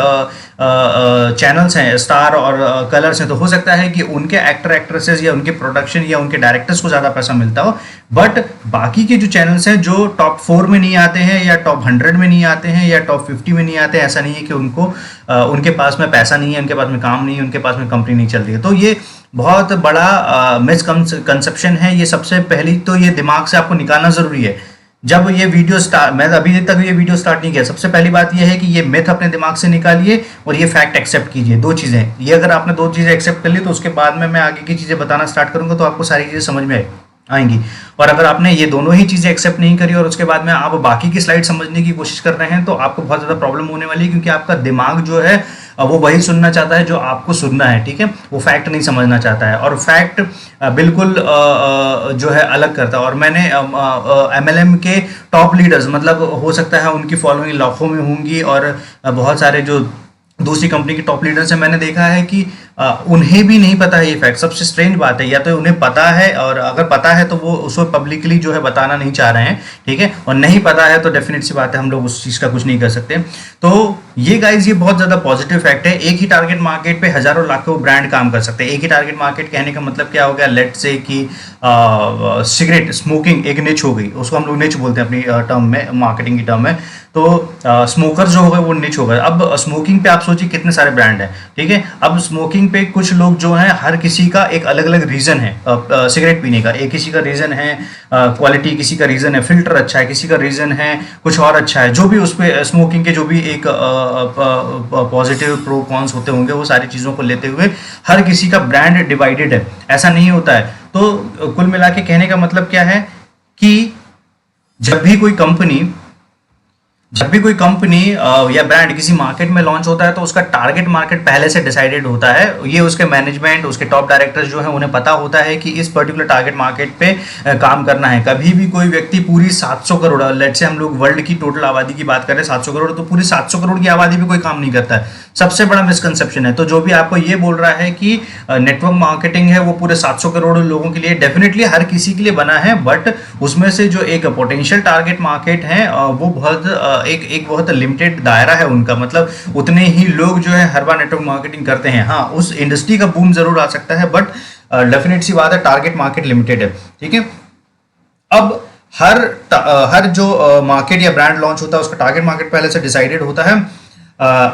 चैनल्स हैं, स्टार और कलर्स हैं, तो हो सकता है कि उनके एक्टर एक्ट्रेसेस या उनके प्रोडक्शन या उनके डायरेक्टर्स को ज़्यादा पैसा मिलता हो। बट बाकी के जो चैनल्स हैं जो टॉप 4 में नहीं आते हैं या टॉप 100 में नहीं आते हैं या टॉप 50 में नहीं आते हैं, ऐसा नहीं है कि उनके पास में पैसा नहीं है, उनके पास में काम नहीं है, उनके पास में कंपनी नहीं चल रही है। तो ये बहुत बड़ा मिसकंसेप्शन है। ये सबसे पहली तो ये दिमाग से आपको निकालना ज़रूरी है। जब ये वीडियो मैं अभी तक ये वीडियो स्टार्ट नहीं किया, सबसे पहली बात ये है कि ये मिथ अपने दिमाग से निकालिए और ये फैक्ट एक्सेप्ट कीजिए। 2 चीज़ें, ये अगर आपने 2 चीज़ें एक्सेप्ट कर ली तो उसके बाद में मैं आगे की चीज़ें बताना स्टार्ट करूँगा तो आपको सारी चीज़ें समझ में आएंगी। और अगर आपने ये दोनों ही चीज़ें एक्सेप्ट नहीं करी और उसके बाद में आप बाकी की स्लाइड समझने की कोशिश कर रहे हैं तो आपको बहुत ज़्यादा प्रॉब्लम होने वाली है, क्योंकि आपका दिमाग जो है वो वही सुनना चाहता है जो आपको सुनना है, ठीक है, वो फैक्ट नहीं समझना चाहता है, और फैक्ट बिल्कुल जो है अलग करता है। और मैंने एमएलएम के टॉप लीडर्स, मतलब हो सकता है उनकी फॉलोइंग लाखों में होंगी, और बहुत सारे जो दूसरी कंपनी के टॉप लीडर्स हैं, मैंने देखा है कि उन्हें भी नहीं पता है ये फैक्ट। सबसे स्ट्रेंज बात है, या तो उन्हें पता है, और अगर पता है तो वो उसको पब्लिकली जो है बताना नहीं चाह रहे हैं, ठीक है, और नहीं पता है तो डेफिनेट सी बात है हम लोग उस चीज़ का कुछ नहीं कर सकते। तो ये गाइज, ये बहुत ज़्यादा पॉजिटिव फैक्ट है। एक ही टारगेट मार्केट पे हज़ारों लाखों ब्रांड काम कर सकते हैं। एक ही टारगेट मार्केट कहने का मतलब क्या हो गया, लेट से कि सिगरेट स्मोकिंग एक निच हो गई, उसको हम लोग निच बोलते हैं अपनी टर्म में, मार्केटिंग की टर्म में। तो स्मोकर जो हो गए वो निच हो गए। अब स्मोकिंग पे आप सोचिए कितने सारे ब्रांड हैं, ठीक है। अब स्मोकिंग पे कुछ लोग जो हैं, हर किसी का एक अलग अलग रीज़न है सिगरेट पीने का। एक किसी का रीज़न है क्वालिटी, किसी का रीज़न है फिल्टर अच्छा है, किसी का रीज़न है कुछ और अच्छा है। जो भी उस पर स्मोकिंग के जो भी एक पॉजिटिव प्रो कॉन्स होते होंगे, वो सारी चीज़ों को लेते हुए हर किसी का ब्रांड डिवाइडेड है, ऐसा नहीं होता है। तो कुल मिला के कहने का मतलब क्या है कि जब भी कोई कंपनी या ब्रांड किसी मार्केट में लॉन्च होता है, तो उसका टारगेट मार्केट पहले से डिसाइडेड होता है। ये उसके मैनेजमेंट, उसके टॉप डायरेक्टर्स जो हैं, उन्हें पता होता है कि इस पर्टिकुलर टारगेट मार्केट पे काम करना है। कभी भी कोई व्यक्ति पूरी 700 करोड़, लेट्स से हम लोग वर्ल्ड की टोटल आबादी की बात करें 700 करोड़, तो पूरी 700 करोड़ की आबादी पे कोई काम नहीं करता है। सबसे बड़ा मिसकंसेप्शन है। तो जो भी आपको ये बोल रहा है कि नेटवर्क मार्केटिंग है वो पूरे 700 करोड़ लोगों के लिए, डेफिनेटली हर किसी के लिए बना है, बट उसमें से जो एक पोटेंशियल टारगेट मार्केट है वो बहुत एक बहुत लिमिटेड दायरा है उनका। मतलब उतने ही लोग जो है हर बार नेटवर्क मार्केटिंग करते हैं। हाँ, उस इंडस्ट्री का बूम जरूर आ सकता है, बट डेफिनेट सी बात है टारगेट मार्केट लिमिटेड है, ठीक है। अब हर जो मार्केट या ब्रांड लॉन्च होता है, उसका टारगेट मार्केट पहले से डिसाइडेड होता है।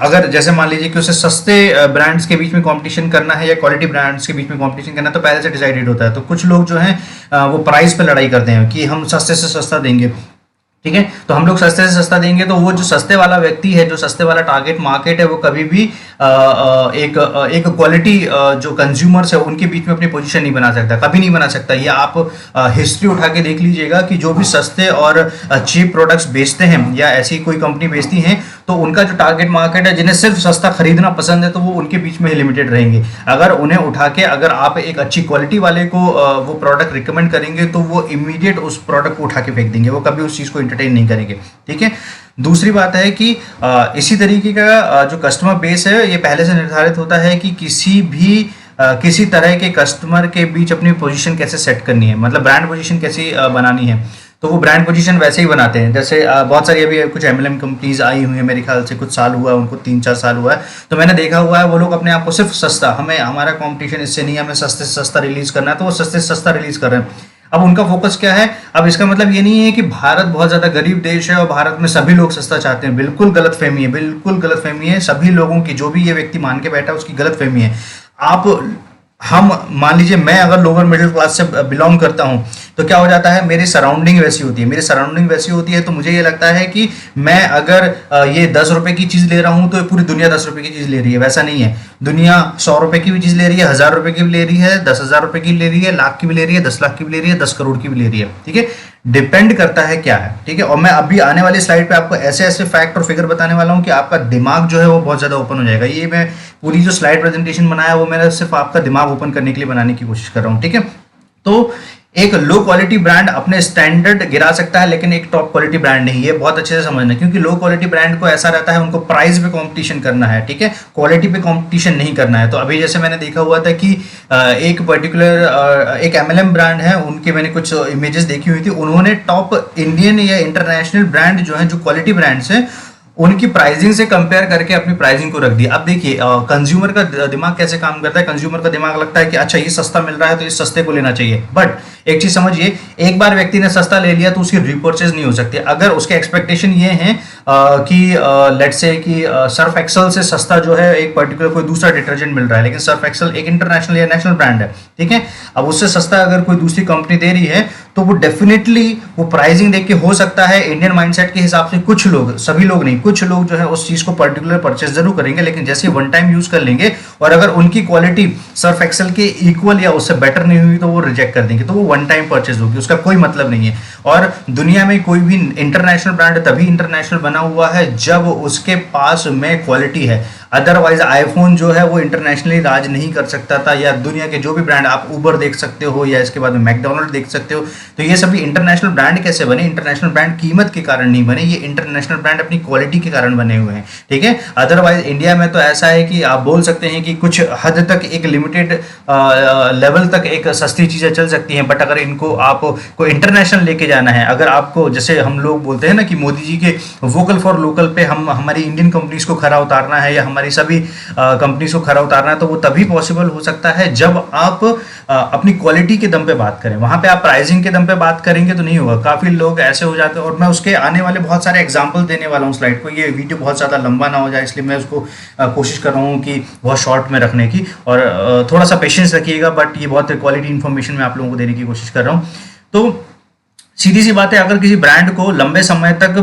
अगर जैसे मान लीजिए कि उसे सस्ते ब्रांड्स के बीच में कंपटीशन करना है या क्वालिटी ब्रांड्स के बीच में कंपटीशन करना है, तो पहले से डिसाइडेड होता है। तो कुछ लोग जो हैं वो प्राइस पे लड़ाई करते हैं कि हम सस्ते से सस्ता देंगे, ठीक है। तो हम लोग सस्ते से सस्ता देंगे, तो वो जो सस्ते वाला व्यक्ति है, जो सस्ते वाला टारगेट मार्केट है, वो कभी भी एक क्वालिटी जो कंज्यूमर्स है उनके बीच में अपनी पोजीशन नहीं बना सकता, कभी नहीं बना सकता। ये आप हिस्ट्री उठा के देख लीजिएगा कि जो भी सस्ते और चीप प्रोडक्ट्स बेचते हैं या ऐसी कोई कंपनी बेचती हैं, तो उनका जो टारगेट मार्केट है, जिन्हें सिर्फ सस्ता खरीदना पसंद है, तो वो उनके बीच में ही लिमिटेड रहेंगे। अगर उन्हें उठा के अगर आप एक अच्छी क्वालिटी वाले को वो प्रोडक्ट रिकमेंड करेंगे, तो वो इमीडिएट उस प्रोडक्ट को उठा के फेंक देंगे, वो कभी उस चीज़ को एंटरटेन नहीं करेंगे, ठीक है। दूसरी बात है कि इसी तरीके का जो कस्टमर बेस है, ये पहले से निर्धारित होता है कि किसी तरह के कस्टमर के बीच अपनी पोजीशन कैसे सेट करनी है, मतलब ब्रांड पोजीशन कैसी बनानी है। तो वो ब्रांड पोजीशन वैसे ही बनाते हैं। जैसे बहुत सारी अभी कुछ एमएलएम कंपनीज आई हुई है, मेरे ख्याल से कुछ साल हुआ है उनको, 3-4 साल हुआ है। तो मैंने देखा हुआ है वो लोग अपने आप को सिर्फ सस्ता, हमारा कंपटीशन इससे नहीं है, हमें सस्ते से सस्ता रिलीज करना है, तो वो सस्ते से सस्ता रिलीज कर रहे हैं। अब उनका फोकस क्या है? अब इसका मतलब ये नहीं है कि भारत बहुत ज़्यादा गरीब देश है और भारत में सभी लोग सस्ता चाहते हैं। बिल्कुल गलत फहमी है, बिल्कुल गलत फहमी है। सभी लोगों की, जो भी ये व्यक्ति मान के बैठा है, उसकी गलत फहमी है। हम मान लीजिए, मैं अगर लोअर मिडिल क्लास से बिलोंग करता हूं, तो क्या हो जाता है, मेरी सराउंडिंग वैसी होती है, तो मुझे ये लगता है कि मैं अगर ये 10 रुपए की चीज़ ले रहा हूं, तो पूरी दुनिया 10 रुपए की चीज़ ले रही है। वैसा नहीं है, दुनिया 100 रुपए की भी चीज़ ले रही है, 1000 रुपए की भी ले रही है, 10,000 रुपए की ले रही है, लाख की भी ले रही है, 10 लाख की भी ले रही है, 10 करोड़ की भी ले रही है, ठीक है। डिपेंड करता है क्या है, ठीक है। और मैं अभी आने वाली स्लाइड पे आपको ऐसे ऐसे फैक्ट और फिगर बताने वाला हूं कि आपका दिमाग जो है वो बहुत ज़्यादा ओपन हो जाएगा। ये मैं पूरी जो स्लाइड प्रेजेंटेशन बनाया वो मैंने सिर्फ आपका दिमाग ओपन करने के लिए बनाने की कोशिश कर रहा हूँ, ठीक है। तो एक लो क्वालिटी ब्रांड अपने स्टैंडर्ड गिरा सकता है, लेकिन एक टॉप क्वालिटी ब्रांड नहीं। ये बहुत अच्छे से समझना, क्योंकि लो क्वालिटी ब्रांड को ऐसा रहता है, उनको प्राइस पे कंपटीशन करना है, ठीक है, क्वालिटी पे कंपटीशन नहीं करना है। तो अभी जैसे मैंने देखा हुआ था कि एक पर्टिकुलर एक एमएलएम ब्रांड है, उनके मैंने कुछ इमेजेस देखी हुई थी। उन्होंने टॉप इंडियन या इंटरनेशनल ब्रांड जो है, जो क्वालिटी ब्रांड्स हैं, उनकी प्राइसिंग से कंपेयर करके अपनी प्राइसिंग को रख दिया। अब देखिए कंज्यूमर का दिमाग कैसे काम करता है। कंज्यूमर का दिमाग लगता है कि अच्छा ये सस्ता मिल रहा है तो इस सस्ते को लेना चाहिए। बट एक चीज समझिए, एक बार व्यक्ति ने सस्ता ले लिया तो उसकी रिपर्चेज नहीं हो सकती। अगर उसके एक्सपेक्टेशन ये हैं कि लेट्स से कि सर्फ एक्सल से सस्ता जो है एक पर्टिकुलर कोई दूसरा डिटर्जेंट मिल रहा है, लेकिन सर्फ एक्सल एक इंटरनेशनल या नेशनल ब्रांड है, ठीक है। अब उससे सस्ता अगर कोई दूसरी कंपनी दे रही है, तो वो डेफिनेटली वो प्राइसिंग देख के, हो सकता है इंडियन माइंडसेट के हिसाब से कुछ लोग, सभी लोग नहीं, कुछ लोग जो है उस चीज को पर्टिकुलर परचेज जरूर करेंगे, लेकिन जैसे वन टाइम यूज कर लेंगे और अगर उनकी क्वालिटी सर्फ एक्सल के इक्वल या उससे बेटर नहीं हुई, तो वो रिजेक्ट कर देंगे। तो वो वन टाइम परचेज होगी, उसका कोई मतलब नहीं है। और दुनिया में कोई भी इंटरनेशनल ब्रांड तभी इंटरनेशनल बना हुआ है जब उसके पास में क्वालिटी है। अदरवाइज आईफोन जो है वो इंटरनेशनली राज नहीं कर सकता था, या दुनिया के जो भी ब्रांड, आप उबर देख सकते हो या इसके बाद में मैकडोनल्ड देख सकते हो, तो ये सभी इंटरनेशनल ब्रांड कैसे बने? इंटरनेशनल ब्रांड कीमत के कारण नहीं बने, ये इंटरनेशनल ब्रांड अपनी क्वालिटी के कारण बने हुए हैं, ठीक है। अदरवाइज इंडिया में तो ऐसा है कि आप बोल सकते हैं कि कुछ हद तक एक लिमिटेड लेवल तक एक सस्ती चीज़ें चल सकती हैं, बट अगर इनको आपको इंटरनेशनल लेके जाना है, अगर आपको, जैसे हम लोग बोलते हैं ना कि मोदी जी के वोकल फॉर लोकल पे हम हमारी इंडियन कंपनीज को खरा उतारना है या हमारी सभी कंपनीज को खरा उतारना है, तो वो तभी पॉसिबल हो सकता है जब आप अपनी क्वालिटी के दम पे बात करें। वहां पे आप प्राइसिंग के दम पे बात करेंगे तो नहीं होगा। काफ़ी लोग ऐसे हो जाते हैं, और मैं उसके आने वाले बहुत सारे एग्जाम्पल देने वाला हूँ स्लाइड को। ये वीडियो बहुत ज़्यादा लंबा ना हो जाए, इसलिए मैं उसको कोशिश कर रहा हूँ कि बहुत शॉर्ट में रखने की, और थोड़ा सा पेशेंस रखिएगा, बट ये बहुत क्वालिटी इन्फॉर्मेशन मैं आप लोगों को देने की कोशिश कर रहा हूँ। तो सीधी सी बात है, अगर किसी ब्रांड को लंबे समय तक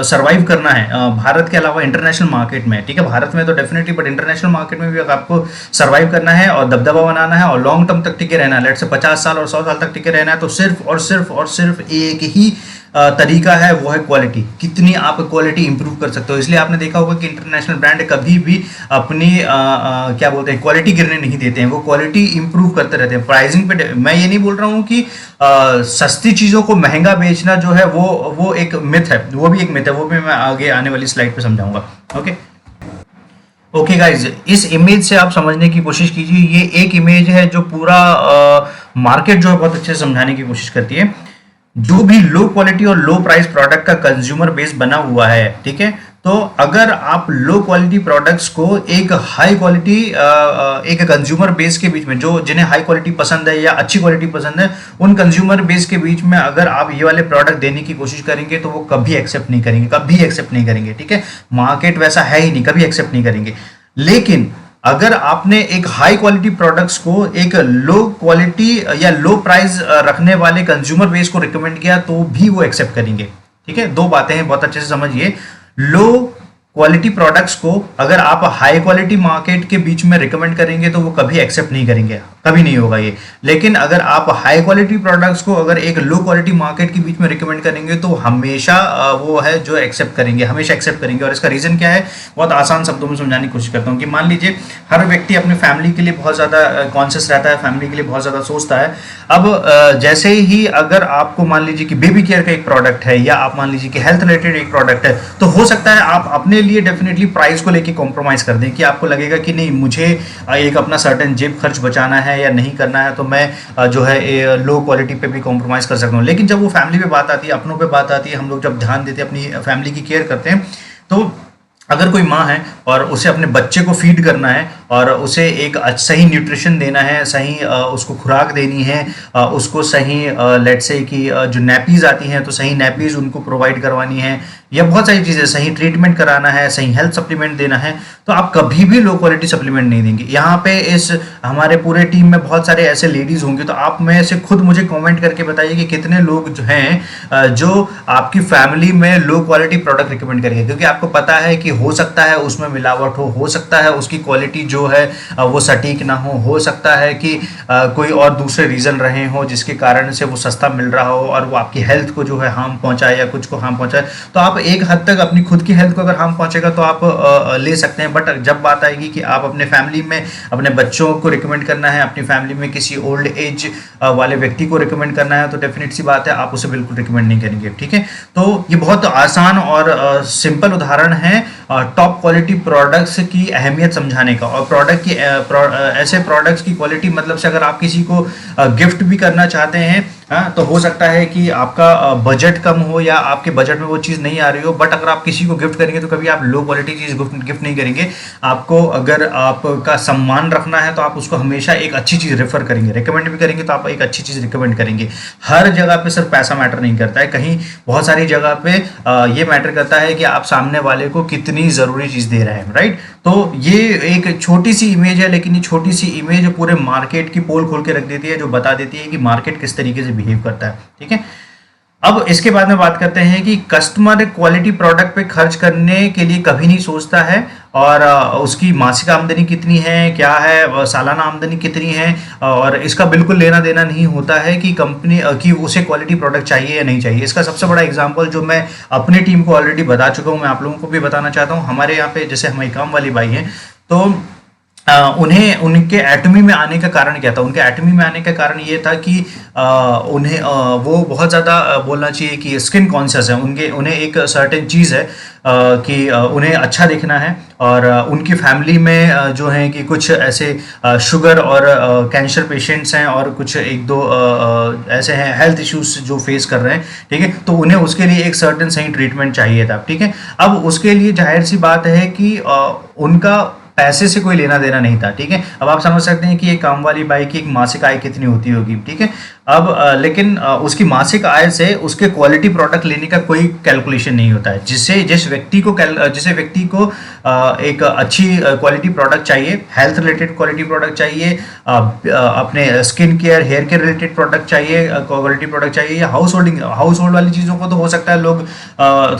सरवाइव करना है भारत के अलावा इंटरनेशनल मार्केट में, ठीक है, भारत में तो डेफिनेटली, बट इंटरनेशनल मार्केट में भी अगर आपको सरवाइव करना है और दबदबा बनाना है और लॉन्ग टर्म तक टिके रहना है, लेट से 50 साल और 100 साल तक टिके रहना है, तो सिर्फ एक ही तरीका है, वो है क्वालिटी। कितनी आप क्वालिटी इंप्रूव कर सकते हो। इसलिए आपने देखा होगा कि इंटरनेशनल ब्रांड कभी भी अपनी क्या बोलते हैं, क्वालिटी गिरने नहीं देते हैं, वो क्वालिटी इंप्रूव करते रहते हैं। प्राइसिंग पे मैं ये नहीं बोल रहा हूँ कि सस्ती चीज़ों को महंगा बेचना जो है वो एक मिथ है, वो भी एक मिथ है, वो भी मैं आगे आने वाली स्लाइड पे समझाऊंगा। ओके गाइज, इस इमेज से आप समझने की कोशिश कीजिए। ये एक इमेज है जो पूरा मार्केट जो है बहुत अच्छे से समझाने की कोशिश करती है। जो भी लो क्वालिटी और लो प्राइस प्रोडक्ट का कंज्यूमर बेस बना हुआ है, ठीक है, तो अगर आप लो क्वालिटी प्रोडक्ट्स को एक हाई क्वालिटी एक कंज्यूमर बेस के बीच में, जो जिन्हें हाई क्वालिटी पसंद है या अच्छी क्वालिटी पसंद है, उन कंज्यूमर बेस के बीच में अगर आप ये वाले प्रोडक्ट देने की कोशिश करेंगे तो वो कभी एक्सेप्ट नहीं करेंगे, कभी एक्सेप्ट नहीं करेंगे, ठीक है। मार्केट वैसा है ही नहीं, कभी एक्सेप्ट नहीं करेंगे। लेकिन अगर आपने एक हाई क्वालिटी प्रोडक्ट्स को एक लो क्वालिटी या लो प्राइस रखने वाले कंज्यूमर बेस को रिकमेंड किया तो भी वो एक्सेप्ट करेंगे, ठीक है। दो बातें हैं, बहुत अच्छे से समझिए। लो क्वालिटी प्रोडक्ट्स को अगर आप हाई क्वालिटी मार्केट के बीच में रिकमेंड करेंगे तो वो कभी एक्सेप्ट नहीं करेंगे, कभी नहीं होगा ये। लेकिन अगर आप हाई क्वालिटी प्रोडक्ट्स को अगर एक लो क्वालिटी मार्केट के बीच में रिकमेंड करेंगे तो हमेशा वो है जो एक्सेप्ट करेंगे, हमेशा एक्सेप्ट करेंगे। और इसका रीजन क्या है, बहुत आसान शब्दों में समझाने की कोशिश करता हूँ कि मान लीजिए हर व्यक्ति अपने फैमिली के लिए बहुत ज़्यादा कॉन्शियस रहता है, फैमिली के लिए बहुत ज़्यादा सोचता है। अब जैसे ही अगर आपको मान लीजिए कि बेबी केयर का एक प्रोडक्ट है या आप मान लीजिए कि हेल्थ रिलेटेड एक प्रोडक्ट है, तो हो सकता है आप अपने लिए डेफिनेटली प्राइस को लेके कॉम्प्रोमाइज़ कर दें कि आपको लगेगा कि नहीं, मुझे एक अपना सर्टेन जेब खर्च बचाना है या नहीं करना है, तो मैं जो है लो क्वालिटी पे भी कॉम्प्रोमाइज़ कर सकता हूँ। लेकिन जब वो फैमिली पे बात आती है, अपनों पे बात आती है, हम लोग जब ध्यान देते हैं, अपनी फैमिली की केयर करते हैं, तो अगर कोई माँ है और उसे अपने बच्चे को फीड करना है और उसे एक सही न्यूट्रिशन देना है, सही उसको खुराक देनी है, उसको सही लेट से कि जो नैपीज़ आती हैं तो सही नैपीज़ उनको प्रोवाइड करवानी है, या बहुत सारी चीज़ें, सही ट्रीटमेंट कराना है, सही हेल्थ सप्लीमेंट देना है, तो आप कभी भी लो क्वालिटी सप्लीमेंट नहीं देंगे। यहाँ पे इस हमारे पूरे टीम में बहुत सारे ऐसे लेडीज़ होंगे, तो आप में से खुद मुझे कमेंट करके बताइए कि कितने लोग जो हैं जो आपकी फैमिली में लो क्वालिटी प्रोडक्ट रिकमेंड करेंगे, क्योंकि आपको पता है कि हो सकता है उसमें मिलावट हो सकता है उसकी क्वालिटी जो है वो सटीक ना हो सकता है कि कोई और दूसरे रीज़न रहे हो जिसके कारण से वो सस्ता मिल रहा हो और वो आपकी हेल्थ को जो है हार्म पहुंचाए या कुछ को हार्म पहुंचाए। तो आप एक हद तक अपनी खुद की हेल्थ को अगर हार्म पहुंचेगा तो आप ले सकते हैं, बट जब बात आएगी कि आप अपने फैमिली में अपने बच्चों को रिकमेंड करना है, अपनी फैमिली में किसी ओल्ड एज वाले व्यक्ति को रिकमेंड करना है, तो डेफिनेट सी बात है आप उसे बिल्कुल रिकमेंड नहीं करेंगे, ठीक है। तो ये बहुत आसान और सिंपल उदाहरण है टॉप क्वालिटी प्रोडक्ट्स की अहमियत समझाने का। और प्रोडक्ट की ऐसे प्रोडक्ट्स की क्वालिटी मतलब से अगर आप किसी को गिफ्ट भी करना चाहते हैं, तो हो सकता है कि आपका बजट कम हो या आपके बजट में वो चीज़ नहीं आ रही हो, बट अगर आप किसी को गिफ्ट करेंगे तो कभी आप लो क्वालिटी चीज़ गिफ्ट नहीं करेंगे। आपको अगर आपका सम्मान रखना है तो आप उसको हमेशा एक अच्छी चीज़ रेफर करेंगे, रिकमेंड भी करेंगे तो आप एक अच्छी चीज़ रिकमेंड करेंगे। हर जगह पे सिर्फ पैसा मैटर नहीं करता है, कहीं बहुत सारी जगह पे ये मैटर करता है कि आप सामने वाले को कितनी ज़रूरी चीज़ दे रहे हैं, राइट। तो ये एक छोटी सी इमेज है, लेकिन ये छोटी सी इमेज पूरे मार्केट की पोल खोल के रख देती है, जो बता देती है कि मार्केट किस तरीके से बिहेव करता है, ठीक है। अब इसके बाद में बात करते हैं कि कस्टमर क्वालिटी प्रोडक्ट पे खर्च करने के लिए कभी नहीं सोचता है, और उसकी मासिक आमदनी कितनी है, क्या है, सालाना आमदनी कितनी है, और इसका बिल्कुल लेना देना नहीं होता है कि कंपनी कि उसे क्वालिटी प्रोडक्ट चाहिए या नहीं चाहिए। इसका सबसे बड़ा एग्जांपल जो मैं अपनी टीम को ऑलरेडी बता चुका हूँ, मैं आप लोगों को भी बताना चाहता हूँ। हमारे यहाँ पे जैसे हमारी काम वाली बाई हैं, तो उन्हें उनके एटमी में आने का कारण क्या था? उनके एटमी में आने का कारण ये था कि वो बहुत ज़्यादा बोलना चाहिए कि स्किन कॉन्शियस है। उन्हें एक सर्टेन चीज़ है कि उन्हें अच्छा दिखना है, और उनकी फैमिली में जो है कि कुछ ऐसे शुगर और कैंसर पेशेंट्स हैं, और कुछ एक दो ऐसे हैं हेल्थ इश्यूज जो फेस कर रहे हैं, ठीक है। तो उन्हें उसके लिए एक सर्टेन सही ट्रीटमेंट चाहिए था, ठीक है। अब उसके लिए जाहिर सी बात है कि उनका पैसे से कोई लेना देना नहीं था, ठीक है। अब आप समझ सकते हैं कि एक काम वाली बाई की एक मासिक आय कितनी होती होगी, ठीक है। अब लेकिन उसकी मासिक आय से उसके क्वालिटी प्रोडक्ट लेने का कोई कैलकुलेशन नहीं होता है। जिस व्यक्ति को एक अच्छी क्वालिटी प्रोडक्ट चाहिए, हेल्थ रिलेटेड क्वालिटी प्रोडक्ट चाहिए, अपने skin care hair care related product चाहिए, क्वालिटी प्रोडक्ट चाहिए, या हाउस होल्ड वाली चीज़ों को तो हो सकता है लोग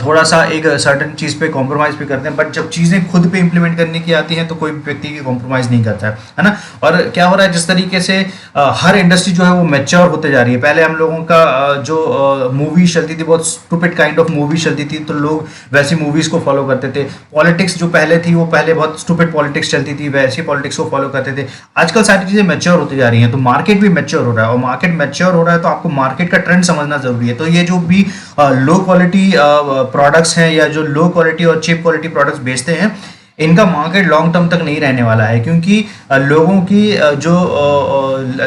थोड़ा सा एक सर्टन चीज़ पे कॉम्प्रोमाइज़ भी करते हैं, बट जब चीज़ें खुद पे इंप्लीमेंट करने की आती हैं तो कोई भी व्यक्ति की कॉम्प्रोमाइज़ नहीं करता है ना। और क्या हो रहा है, जिस तरीके से हर इंडस्ट्री जो है वो मैच्योर होते जा रही है। पहले हम लोगों का जो मूवीज चलती थी, बहुत स्टूपिड काइंड ऑफ मूवीज चलती थी, तो लोग वैसी मूवीज को फॉलो करते थे। पॉलिटिक्स जो पहले थी, वो पहले बहुत स्टूपिड पॉलिटिक्स चलती थी, वैसी पॉलिटिक्स को फॉलो करते थे। आजकल सारी चीजें मैच्योर होती जा रही हैं, तो मार्केट भी मैच्योर हो रहा है, और मार्केट मैच्योर हो रहा है तो आपको मार्केट का ट्रेंड समझना जरूरी है। तो ये जो भी लो क्वालिटी प्रोडक्ट्स हैं, या जो लो क्वालिटी और चीप क्वालिटी प्रोडक्ट्स बेचते हैं, इनका मार्केट लॉन्ग टर्म तक नहीं रहने वाला है, क्योंकि लोगों की जो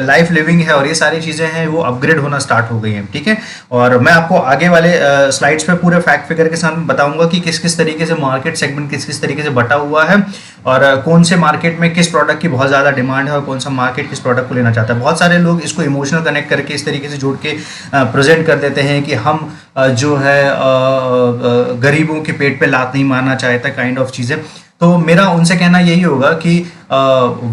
लाइफ लिविंग है और ये सारी चीज़ें हैं वो अपग्रेड होना स्टार्ट हो गई हैं, ठीक है। और मैं आपको आगे वाले स्लाइड्स पे पूरे फैक्ट फिगर के साथ बताऊंगा कि किस किस तरीके से मार्केट सेगमेंट किस किस तरीके से बटा हुआ है, और कौन से मार्केट में किस प्रोडक्ट की बहुत ज़्यादा डिमांड है, और कौन सा मार्केट किस प्रोडक्ट को लेना चाहता है। बहुत सारे लोग इसको इमोशनल कनेक्ट करके इस तरीके से जोड़ के प्रेजेंट कर देते हैं कि हम जो है गरीबों के पेट पे लात नहीं मारना चाहता, काइंड ऑफ चीज़ें। तो मेरा उनसे कहना यही होगा कि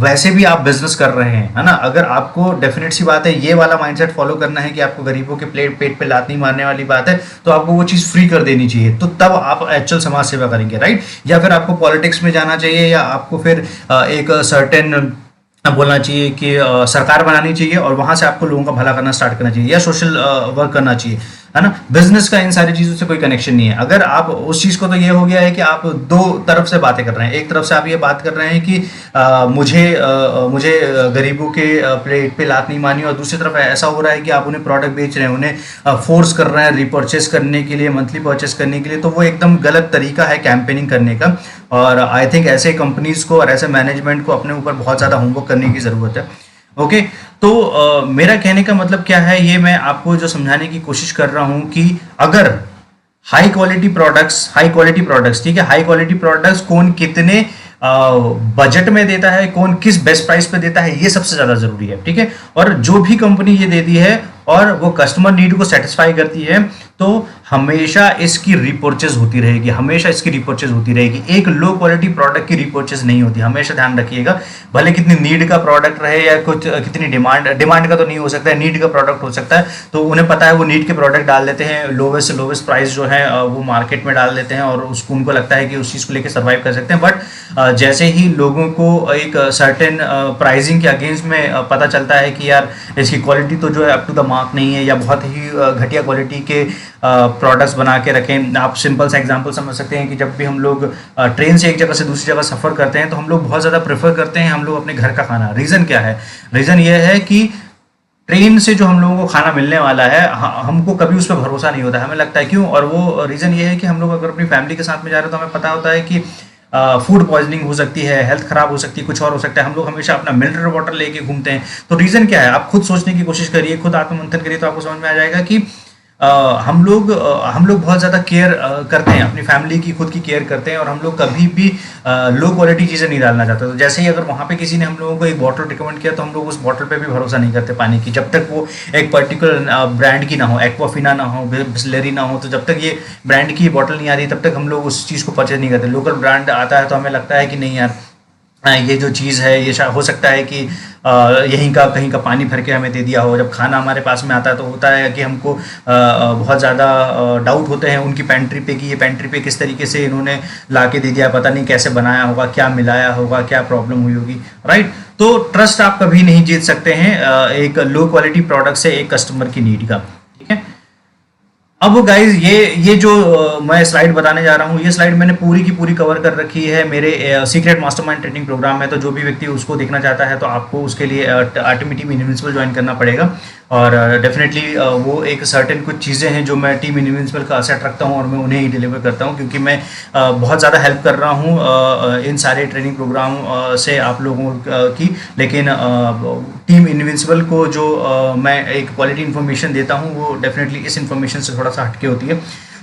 वैसे भी आप बिजनेस कर रहे हैं, है ना। अगर आपको डेफिनेट सी बात है ये वाला माइंडसेट फॉलो करना है कि आपको गरीबों के पेट पे लात नहीं मारने वाली बात है, तो आपको वो चीज़ फ्री कर देनी चाहिए, तो तब आप एक्चुअल समाज सेवा करेंगे, राइट। या फिर आपको पॉलिटिक्स में जाना चाहिए, या आपको फिर एक सर्टेन बोलना चाहिए कि सरकार बनानी चाहिए, और वहां से आपको लोगों का भला करना स्टार्ट करना चाहिए, या सोशल वर्क करना चाहिए, है ना। बिजनेस का इन सारी चीजों से कोई कनेक्शन नहीं है। अगर आप उस चीज को, तो ये हो गया है कि आप दो तरफ से बातें कर रहे हैं। एक तरफ से आप ये बात कर रहे हैं कि मुझे गरीबों के प्लेट पे लात नहीं मारनी, और दूसरी तरफ ऐसा हो रहा है कि आप उन्हें प्रोडक्ट बेच रहे हैं, उन्हें फोर्स कर रहे हैं रिपर्चेस करने के लिए, मंथली परचेस करने के लिए। तो वो एकदम गलत तरीका है कैंपेनिंग करने का, और आई थिंक ऐसे कंपनीज को और ऐसे मैनेजमेंट को अपने ऊपर बहुत ज़्यादा होमवर्क करने की ज़रूरत है। ओके, तो मेरा कहने का मतलब क्या है, ये मैं आपको जो समझाने की कोशिश कर रहा हूं कि अगर हाई क्वालिटी प्रोडक्ट्स, ठीक है, हाई क्वालिटी प्रोडक्ट्स कौन कितने बजट में देता है, कौन किस बेस्ट प्राइस पे देता है, ये सबसे ज्यादा जरूरी है, ठीक है। और जो भी कंपनी ये देती है और वो कस्टमर नीड को सेटिस्फाई करती है, तो हमेशा इसकी रिपर्चेज होती रहेगी, हमेशा इसकी रिपर्चेज होती रहेगी। एक लो क्वालिटी प्रोडक्ट की रिपर्चेज नहीं होती, हमेशा ध्यान रखिएगा। भले कितनी नीड का प्रोडक्ट रहे, या कुछ कितनी डिमांड का तो नहीं हो सकता है, नीड का प्रोडक्ट हो सकता है, तो उन्हें पता है वो नीड के प्रोडक्ट डाल देते हैं, लोवेस्ट से लोवेस्ट प्राइस जो है वो मार्केट में डाल देते हैं, और उसको उनको लगता है कि उस चीज़ को लेकर सर्वाइव कर सकते हैं। बट जैसे ही लोगों को एक सर्टेन प्राइसिंग के अगेंस्ट में पता चलता है कि यार इसकी क्वालिटी तो जो है अप टू द मार्क नहीं है, या बहुत ही घटिया क्वालिटी के प्रोडक्ट्स बना के रखें। आप सिंपल सा एग्जांपल समझ सकते हैं कि जब भी हम लोग ट्रेन से एक जगह से दूसरी जगह सफ़र करते हैं, तो हम लोग बहुत ज़्यादा प्रेफर करते हैं हम लोग अपने घर का खाना। रीज़न क्या है? रीज़न ये है कि ट्रेन से जो हम लोगों को खाना मिलने वाला है, हमको कभी उस पर भरोसा नहीं होता, हमें लगता है क्यों। और वो रीज़न ये है कि हम लोग अगर अपनी फैमिली के साथ में जा रहे हैं, तो हमें पता होता है कि फूड पॉइजनिंग हो सकती है, हेल्थ खराब हो सकती है, कुछ और हो सकता है। हम लोग हमेशा अपना मिनरल वाटर लेके घूमते हैं। तो रीज़न क्या है? आप खुद सोचने की कोशिश करिए, खुद आत्ममंथन करिए, तो आपको समझ में आ जाएगा कि हम लोग बहुत ज़्यादा केयर करते हैं अपनी फैमिली की, खुद की केयर करते हैं, और हम लोग कभी भी लो क्वालिटी चीज़ें नहीं डालना चाहते। तो जैसे ही अगर वहाँ पे किसी ने हम लोगों को एक बॉटल रिकमेंड किया, तो हम लोग उस बॉटल पे भी भरोसा नहीं करते पानी की, जब तक वो एक पर्टिकुलर ब्रांड की ना हो, एक्वाफिना ना हो, बिस्लेरी ना हो। तो जब तक ये ब्रांड की बॉटल नहीं आ रही, तब तक हम लोग उस चीज़ को परचेज नहीं करते। लोकल ब्रांड आता है तो हमें लगता है कि नहीं यार ये जो चीज़ है ये हो सकता है कि यहीं का कहीं का पानी भर के हमें दे दिया हो। जब खाना हमारे पास में आता है तो होता है कि हमको बहुत ज़्यादा डाउट होते हैं उनकी पेंट्री पे कि ये पेंट्री पे किस तरीके से इन्होंने ला के दे दिया, पता नहीं कैसे बनाया होगा, क्या मिलाया होगा, क्या प्रॉब्लम हुई होगी, राइट। तो ट्रस्ट आप कभी नहीं जीत सकते हैं एक लो क्वालिटी प्रोडक्ट से एक कस्टमर की नीड का, ठीक है। अब गाइज ये जो मैं स्लाइड बताने जा रहा हूँ, ये स्लाइड मैंने पूरी की पूरी कवर कर रखी है मेरे सीक्रेट मास्टरमाइंड ट्रेनिंग प्रोग्राम में। तो जो भी व्यक्ति उसको देखना चाहता है तो आपको उसके लिए आर्टिमी टीम इनविंसिबल ज्वाइन करना पड़ेगा। और डेफिनेटली वो एक सर्टेन कुछ चीज़ें हैं जो मैं टीम इनविंसिबल का असेट रखता हूँ और मैं उन्हें ही डिलीवर करता हूँ, क्योंकि मैं बहुत ज़्यादा हेल्प कर रहा हूँ इन सारे ट्रेनिंग प्रोग्राम से आप लोगों की। लेकिन टीम इनविंसिबल को जो मैं एक क्वालिटी इन्फॉर्मेशन देता हूँ वो डेफिनेटली इस इन्फॉर्मेशन से थोड़ा सा हटके होती है।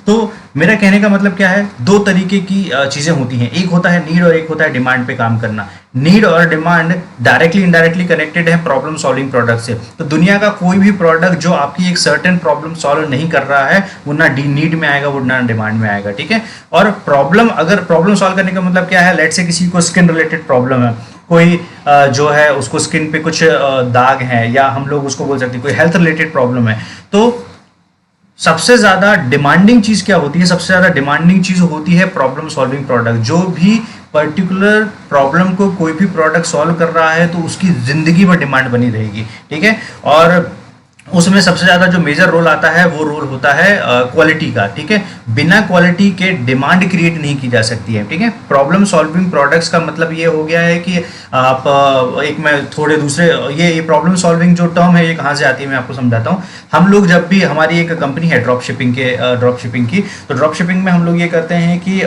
तो मेरा कहने का मतलब क्या है, दो तरीके की चीज़ें होती हैं, एक होता है नीड और एक होता है डिमांड पे काम करना। नीड और डिमांड डायरेक्टली इनडायरेक्टली कनेक्टेड है प्रॉब्लम सॉल्विंग प्रोडक्ट से। तो दुनिया का कोई भी प्रोडक्ट जो आपकी एक सर्टेन प्रॉब्लम सॉल्व नहीं कर रहा है वो ना नीड में आएगा, वो ना डिमांड में आएगा, ठीक है। और अगर प्रॉब्लम सॉल्व करने का मतलब क्या है, लेट से किसी को स्किन रिलेटेड प्रॉब्लम है, कोई जो है उसको स्किन पे कुछ दाग है, या हम लोग उसको बोल सकते हैं कोई हेल्थ रिलेटेड प्रॉब्लम है। तो सबसे ज़्यादा डिमांडिंग चीज़ क्या होती है, सबसे ज़्यादा डिमांडिंग चीज़ होती है प्रॉब्लम सॉल्विंग प्रोडक्ट। जो भी पर्टिकुलर प्रॉब्लम को कोई भी प्रोडक्ट सॉल्व कर रहा है तो उसकी ज़िंदगी भर डिमांड बनी रहेगी, ठीक है। और उसमें सबसे ज़्यादा जो मेजर रोल आता है वो रोल होता है क्वालिटी का, ठीक है। बिना क्वालिटी के डिमांड क्रिएट नहीं की जा सकती है, ठीक है। प्रॉब्लम सॉल्विंग प्रोडक्ट्स का मतलब ये हो गया है कि आप एक मैं थोड़े दूसरे ये प्रॉब्लम सॉल्विंग जो टर्म है ये कहाँ से आती है मैं आपको समझाता हूँ। हम लोग जब भी, हमारी एक कंपनी है ड्रॉप शिपिंग की, तो ड्रॉप शिपिंग में हम लोग ये करते हैं कि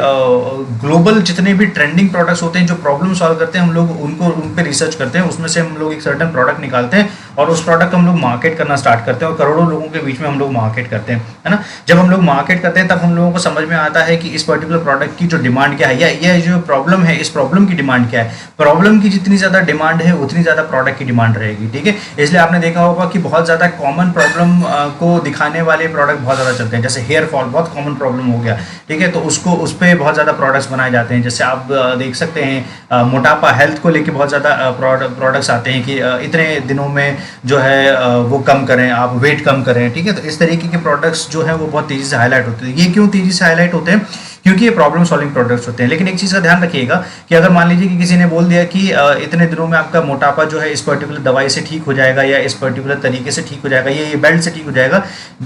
ग्लोबल जितने भी ट्रेंडिंग प्रोडक्ट्स होते हैं जो प्रॉब्लम सॉल्व करते हैं, हम लोग उन पर रिसर्च करते हैं, उसमें से हम लोग एक सर्टन प्रोडक्ट निकालते हैं और उस प्रोडक्ट को हम लोग मार्केट करना स्टार्ट करते हैं और करोड़ों लोगों के बीच में हम लोग मार्केट करते हैं, है ना। जब हम लोग मार्केट करते हैं तब हम लोगों को समझ में आता है कि इस पर्टिकुलर प्रोडक्ट की जो डिमांड क्या है, या यह जो प्रॉब्लम है इस प्रॉब्लम की डिमांड क्या है। प्रॉब्लम की जितनी ज़्यादा डिमांड है उतनी ज़्यादा प्रोडक्ट की डिमांड रहेगी, ठीक है। इसलिए आपने देखा होगा कि बहुत ज़्यादा कॉमन प्रॉब्लम को दिखाने वाले प्रोडक्ट बहुत ज़्यादा चलते हैं। जैसे हेयर फॉल बहुत कॉमन प्रॉब्लम हो गया, ठीक है, तो उस पर बहुत ज़्यादा प्रोडक्ट्स बनाए जाते हैं। जैसे आप देख सकते हैं मोटापा, हेल्थ को लेके बहुत ज़्यादा प्रोडक्ट्स आते हैं कि इतने दिनों में जो है वो कम करें, आप वेट कम करें, ठीक है। तो इस तरीके के प्रोडक्ट्स जो है वो बहुत तेज़ी से हाईलाइट होते हैं। ये क्यों तेज़ी से हाईलाइट होते हैं, क्योंकि ये प्रॉब्लम सॉल्विंग प्रोडक्ट्स होते हैं। लेकिन एक चीज़ का ध्यान रखिएगा कि अगर मान लीजिए कि किसी ने बोल दिया कि इतने दिनों में आपका मोटापा जो है इस पर्टिकुलर दवाई से ठीक हो जाएगा या इस पर्टिकुलर तरीके से ठीक हो जाएगा, ये बेल्ट से ठीक हो जाएगा।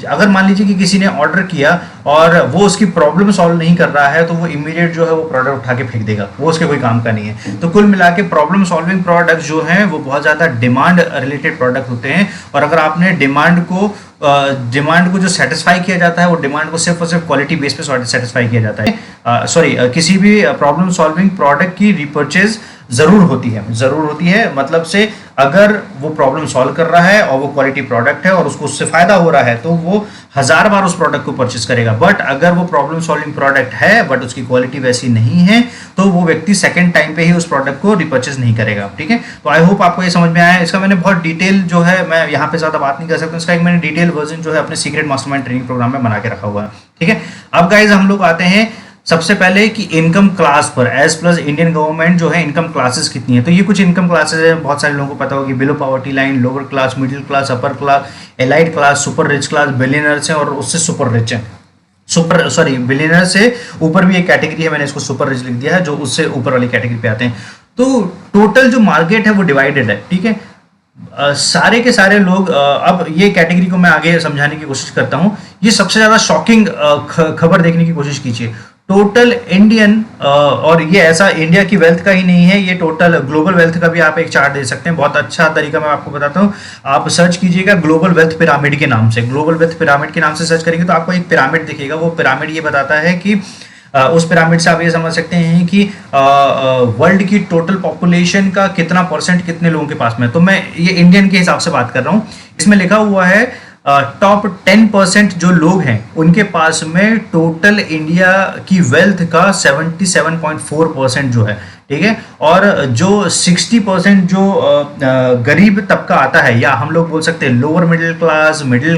अगर मान लीजिए कि किसी ने ऑर्डर किया और वो उसकी प्रॉब्लम सॉल्व नहीं कर रहा है तो वो इमीडिएट जो है वो प्रोडक्ट उठा के फेंक देगा, वो उसके कोई काम का नहीं है। तो कुल मिला के प्रॉब्लम सॉल्विंग प्रोडक्ट जो हैं वो बहुत ज़्यादा डिमांड रिलेटेड प्रोडक्ट होते हैं। और अगर आपने डिमांड को जो सेटिस्फाई किया जाता है वो डिमांड को सिर्फ और सिर्फ क्वालिटी बेस पे सेटिस्फाई किया जाता है। किसी भी प्रॉब्लम सॉल्विंग प्रोडक्ट की रिपर्चेज ज़रूर होती है मतलब से अगर वो प्रॉब्लम सॉल्व कर रहा है और वो क्वालिटी प्रोडक्ट है और उसको उससे फ़ायदा हो रहा है तो वो 1000 बार उस प्रोडक्ट को परचेस करेगा। बट अगर वो प्रॉब्लम सॉल्विंग प्रोडक्ट है बट उसकी क्वालिटी वैसी नहीं है तो वो व्यक्ति सेकंड टाइम पे ही उस प्रोडक्ट को रिपर्चेस नहीं करेगा, ठीक है। तो आई होप आपको ये समझ में आया है। इसका मैंने बहुत डिटेल जो है, मैं यहाँ पे ज़्यादा बात नहीं कर सकता, इसका एक मैंने डिटेल वर्जन जो है अपने सीक्रेट मास्टरमाइंड ट्रेनिंग प्रोग्राम में बना के रखा हुआ है, ठीक है। अब गाइज हम लोग आते हैं सबसे पहले कि इनकम क्लास पर एज प्लस इंडियन गवर्नमेंट जो है इनकम क्लासेस कितनी है। तो ये कुछ इनकम क्लासेस है, बहुत सारे लोगों को पता होगी। Below poverty line, lower class, middle class, upper class, elite class, super rich class, billionaires हैं और उससे सुपर रिच है। बिलियनर से ऊपर भी एक कैटेगरी है, मैंने इसको सुपर रिच लिख दिया है, जो उससे ऊपर वाली कैटेगरी पे आते हैं। तो टोटल जो मार्केट है वो डिवाइडेड है, ठीक है। सारे के सारे लोग अब ये कैटेगरी को मैं आगे समझाने की कोशिश करता हूँ। ये सबसे ज़्यादा शॉकिंग खबर देखने की कोशिश कीजिए। टोटल इंडियन और ये ऐसा इंडिया की वेल्थ का ही नहीं है, ये टोटल ग्लोबल वेल्थ का भी आप एक चार्ट दे सकते हैं। बहुत अच्छा तरीका मैं आपको बताता हूँ, आप सर्च कीजिएगा ग्लोबल वेल्थ पिरामिड के नाम से। ग्लोबल वेल्थ पिरामिड के नाम से सर्च करेंगे तो आपको एक पिरामिड दिखेगा। वो पिरामिड ये बताता है कि उस पिरामिड से आप ये समझ सकते हैं कि वर्ल्ड की टोटल पॉपुलेशन का कितना परसेंट कितने लोगों के पास में। तो मैं ये इंडियन के हिसाब से बात कर रहा हूँ। इसमें लिखा हुआ है टॉप 10% जो लोग हैं उनके पास में टोटल इंडिया की वेल्थ का 77.4% जो है, ठीक है। और जो 60% जो गरीब तबका आता है, या हम लोग बोल सकते हैं लोअर मिडिल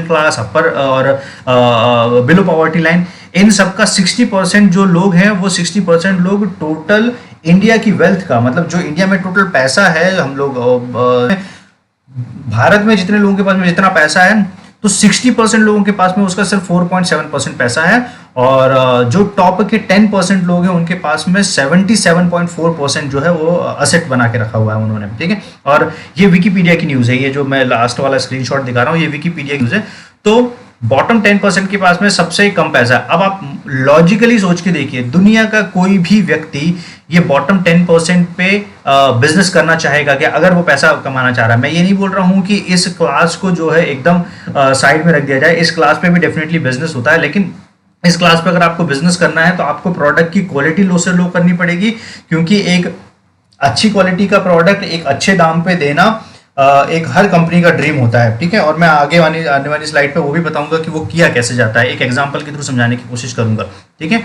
क्लास, अपर और बिलो पॉवर्टी लाइन, इन सब का 60% जो लोग हैं वो 60% लोग टोटल इंडिया की वेल्थ का, मतलब जो इंडिया में टोटल पैसा है, हम लोग भारत में जितने लोगों के पास में जितना पैसा है, तो 60% लोगों के पास में उसका सिर्फ 4.7% पैसा है। और जो टॉप के 10% लोग हैं उनके पास में 77.4% जो है वो असेट बना के रखा हुआ है उन्होंने, ठीक है। और ये विकीपीडिया की न्यूज़ है, ये जो मैं लास्ट वाला स्क्रीनशॉट दिखा रहा हूँ ये विकीपीडिया की न्यूज़ है। तो बॉटम 10% के पास में सबसे कम पैसा है। अब आप लॉजिकली सोच के देखिए, दुनिया का कोई भी व्यक्ति ये बॉटम 10% पे बिजनेस करना चाहेगा क्या, अगर वो पैसा कमाना चाह रहा है। मैं ये नहीं बोल रहा हूँ कि इस क्लास को जो है एकदम साइड में रख दिया जाए, इस क्लास पे भी डेफिनेटली बिजनेस होता है, लेकिन इस क्लास पे अगर आपको बिजनेस करना है तो आपको प्रोडक्ट की क्वालिटी लो से लो करनी पड़ेगी, क्योंकि एक अच्छी क्वालिटी का प्रोडक्ट एक अच्छे दाम पे देना एक हर कंपनी का ड्रीम होता है, ठीक है। और मैं आगे आने वाली स्लाइड पे वो भी बताऊंगा कि वो किया कैसे जाता है, एक एग्जांपल के थ्रू समझाने की कोशिश करूंगा, ठीक है।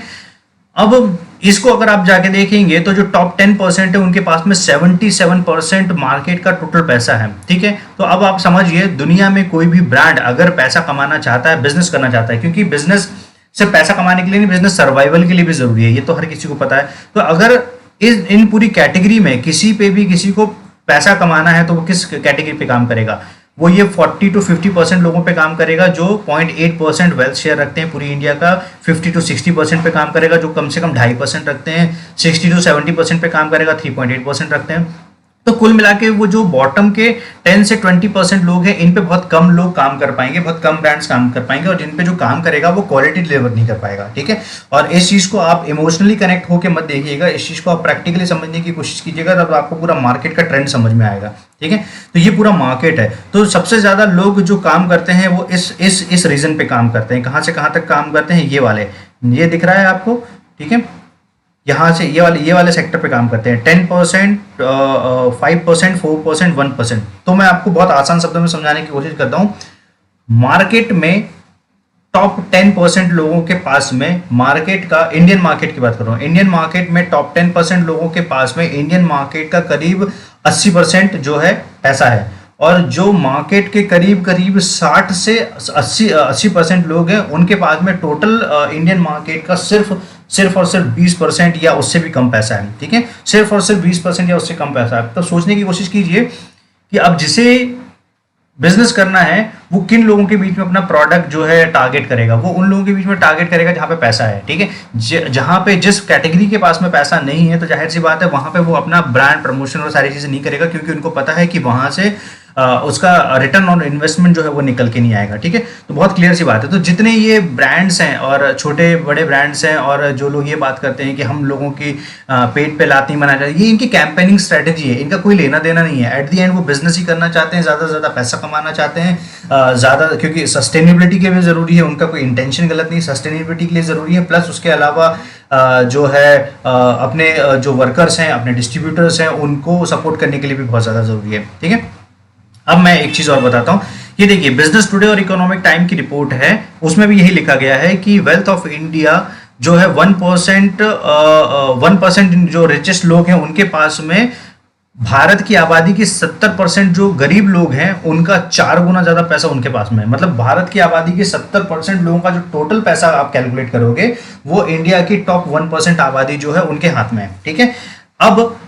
अब इसको अगर आप जाके देखेंगे तो जो टॉप 10% है उनके पास में 77% मार्केट का टोटल पैसा है, ठीक है। तो अब आप समझिए, दुनिया में कोई भी ब्रांड अगर पैसा कमाना चाहता है, बिजनेस करना चाहता है, क्योंकि बिजनेस सिर्फ पैसा कमाने के लिए नहीं, बिजनेस सर्वाइवल के लिए भी जरूरी है, ये तो हर किसी को पता है। तो अगर इन पूरी कैटेगरी में किसी पे भी किसी को पैसा कमाना है तो वो किस कैटेगरी पे काम करेगा, वो ये 40 to 50% लोगों पे काम करेगा जो 0.8% वेल्थ शेयर रखते हैं पूरी इंडिया का, 50 to 60% पे काम करेगा जो कम से कम 2.5% रखते हैं, 60 to 70% पे काम करेगा 3.8% रखते हैं। तो कुल मिला के वो जो बॉटम के 10 से 20% लोग हैं, इन पे बहुत कम लोग काम कर पाएंगे, बहुत कम ब्रांड्स काम कर पाएंगे, और जिन पे जो काम करेगा वो क्वालिटी डिलीवर नहीं कर पाएगा, ठीक है। और इस चीज़ को आप इमोशनली कनेक्ट होकर मत देखिएगा, इस चीज़ को आप प्रैक्टिकली समझने की कोशिश कीजिएगा, तब आपको पूरा मार्केट का ट्रेंड समझ में आएगा, ठीक है। तो ये पूरा मार्केट है। तो सबसे ज़्यादा लोग जो काम करते हैं वो इस रीजन पे काम करते हैं। कहाँ से कहाँ तक काम करते हैं, ये वाले, ये दिख रहा है आपको, ठीक है। यहाँ से ये वाले सेक्टर पे काम करते हैं, 10%, 5%, 4%, 1%। तो मैं आपको बहुत आसान शब्दों में समझाने की कोशिश करता हूँ। मार्केट में टॉप 10% लोगों के पास में मार्केट का, इंडियन मार्केट की बात कर रहा हूँ, इंडियन मार्केट में टॉप 10% लोगों के पास में इंडियन मार्केट का करीब 80% जो है पैसा है, और जो मार्केट के करीब करीब 60 से 80% लोग हैं उनके पास में टोटल इंडियन मार्केट का सिर्फ और सिर्फ 20% या उससे भी कम पैसा है, ठीक है। सिर्फ और सिर्फ 20% या उससे कम पैसा है। तो सोचने की कोशिश कीजिए कि अब जिसे बिजनेस करना है वो किन लोगों के बीच में अपना प्रोडक्ट जो है टारगेट करेगा, वो उन लोगों के बीच में टारगेट करेगा जहाँ पे पैसा है, ठीक है। जहाँ पे जिस कैटेगरी के पास में पैसा नहीं है, तो जाहिर सी बात है वहाँ पे वो अपना ब्रांड प्रमोशन और सारी चीज़ें नहीं करेगा, क्योंकि उनको पता है कि वहाँ से उसका रिटर्न ऑन इन्वेस्टमेंट जो है वो निकल के नहीं आएगा, ठीक है। तो बहुत क्लियर सी बात है। तो जितने ये ब्रांड्स हैं और छोटे बड़े ब्रांड्स हैं और जो लोग ये बात करते हैं कि हम लोगों की पेट पे लात नहीं बनाना चाहिए, ये इनकी कैंपेनिंग स्ट्रेटेजी है, इनका कोई लेना देना नहीं है। एट द एंड वो बिजनेस ही करना चाहते हैं, ज़्यादा से ज़्यादा पैसा कमाना चाहते हैं, ज़्यादा, क्योंकि सस्टेनेबिलिटी के लिए ज़रूरी है, उनका कोई इंटेंशन गलत नहीं, सस्टेनेबिलिटी के लिए ज़रूरी है, प्लस उसके अलावा जो है अपने जो वर्कर्स हैं, अपने डिस्ट्रीब्यूटर्स हैं, उनको सपोर्ट करने के लिए भी बहुत ज़्यादा ज़रूरी है, ठीक है। अब मैं एक चीज और बताता हूं, ये देखिए बिजनेस टुडे और इकोनॉमिक टाइम की रिपोर्ट है, उसमें भी यही लिखा गया है कि वेल्थ ऑफ इंडिया जो है 1% जो रिचेस्ट लोग हैं उनके पास में भारत की आबादी की 70% जो गरीब लोग हैं उनका 4 गुना ज्यादा पैसा उनके पास में है। मतलब भारत की आबादी के 70% लोगों का जो टोटल पैसा आप कैलकुलेट करोगे वो इंडिया की टॉप 1% आबादी जो है उनके हाथ में है, ठीक है। अब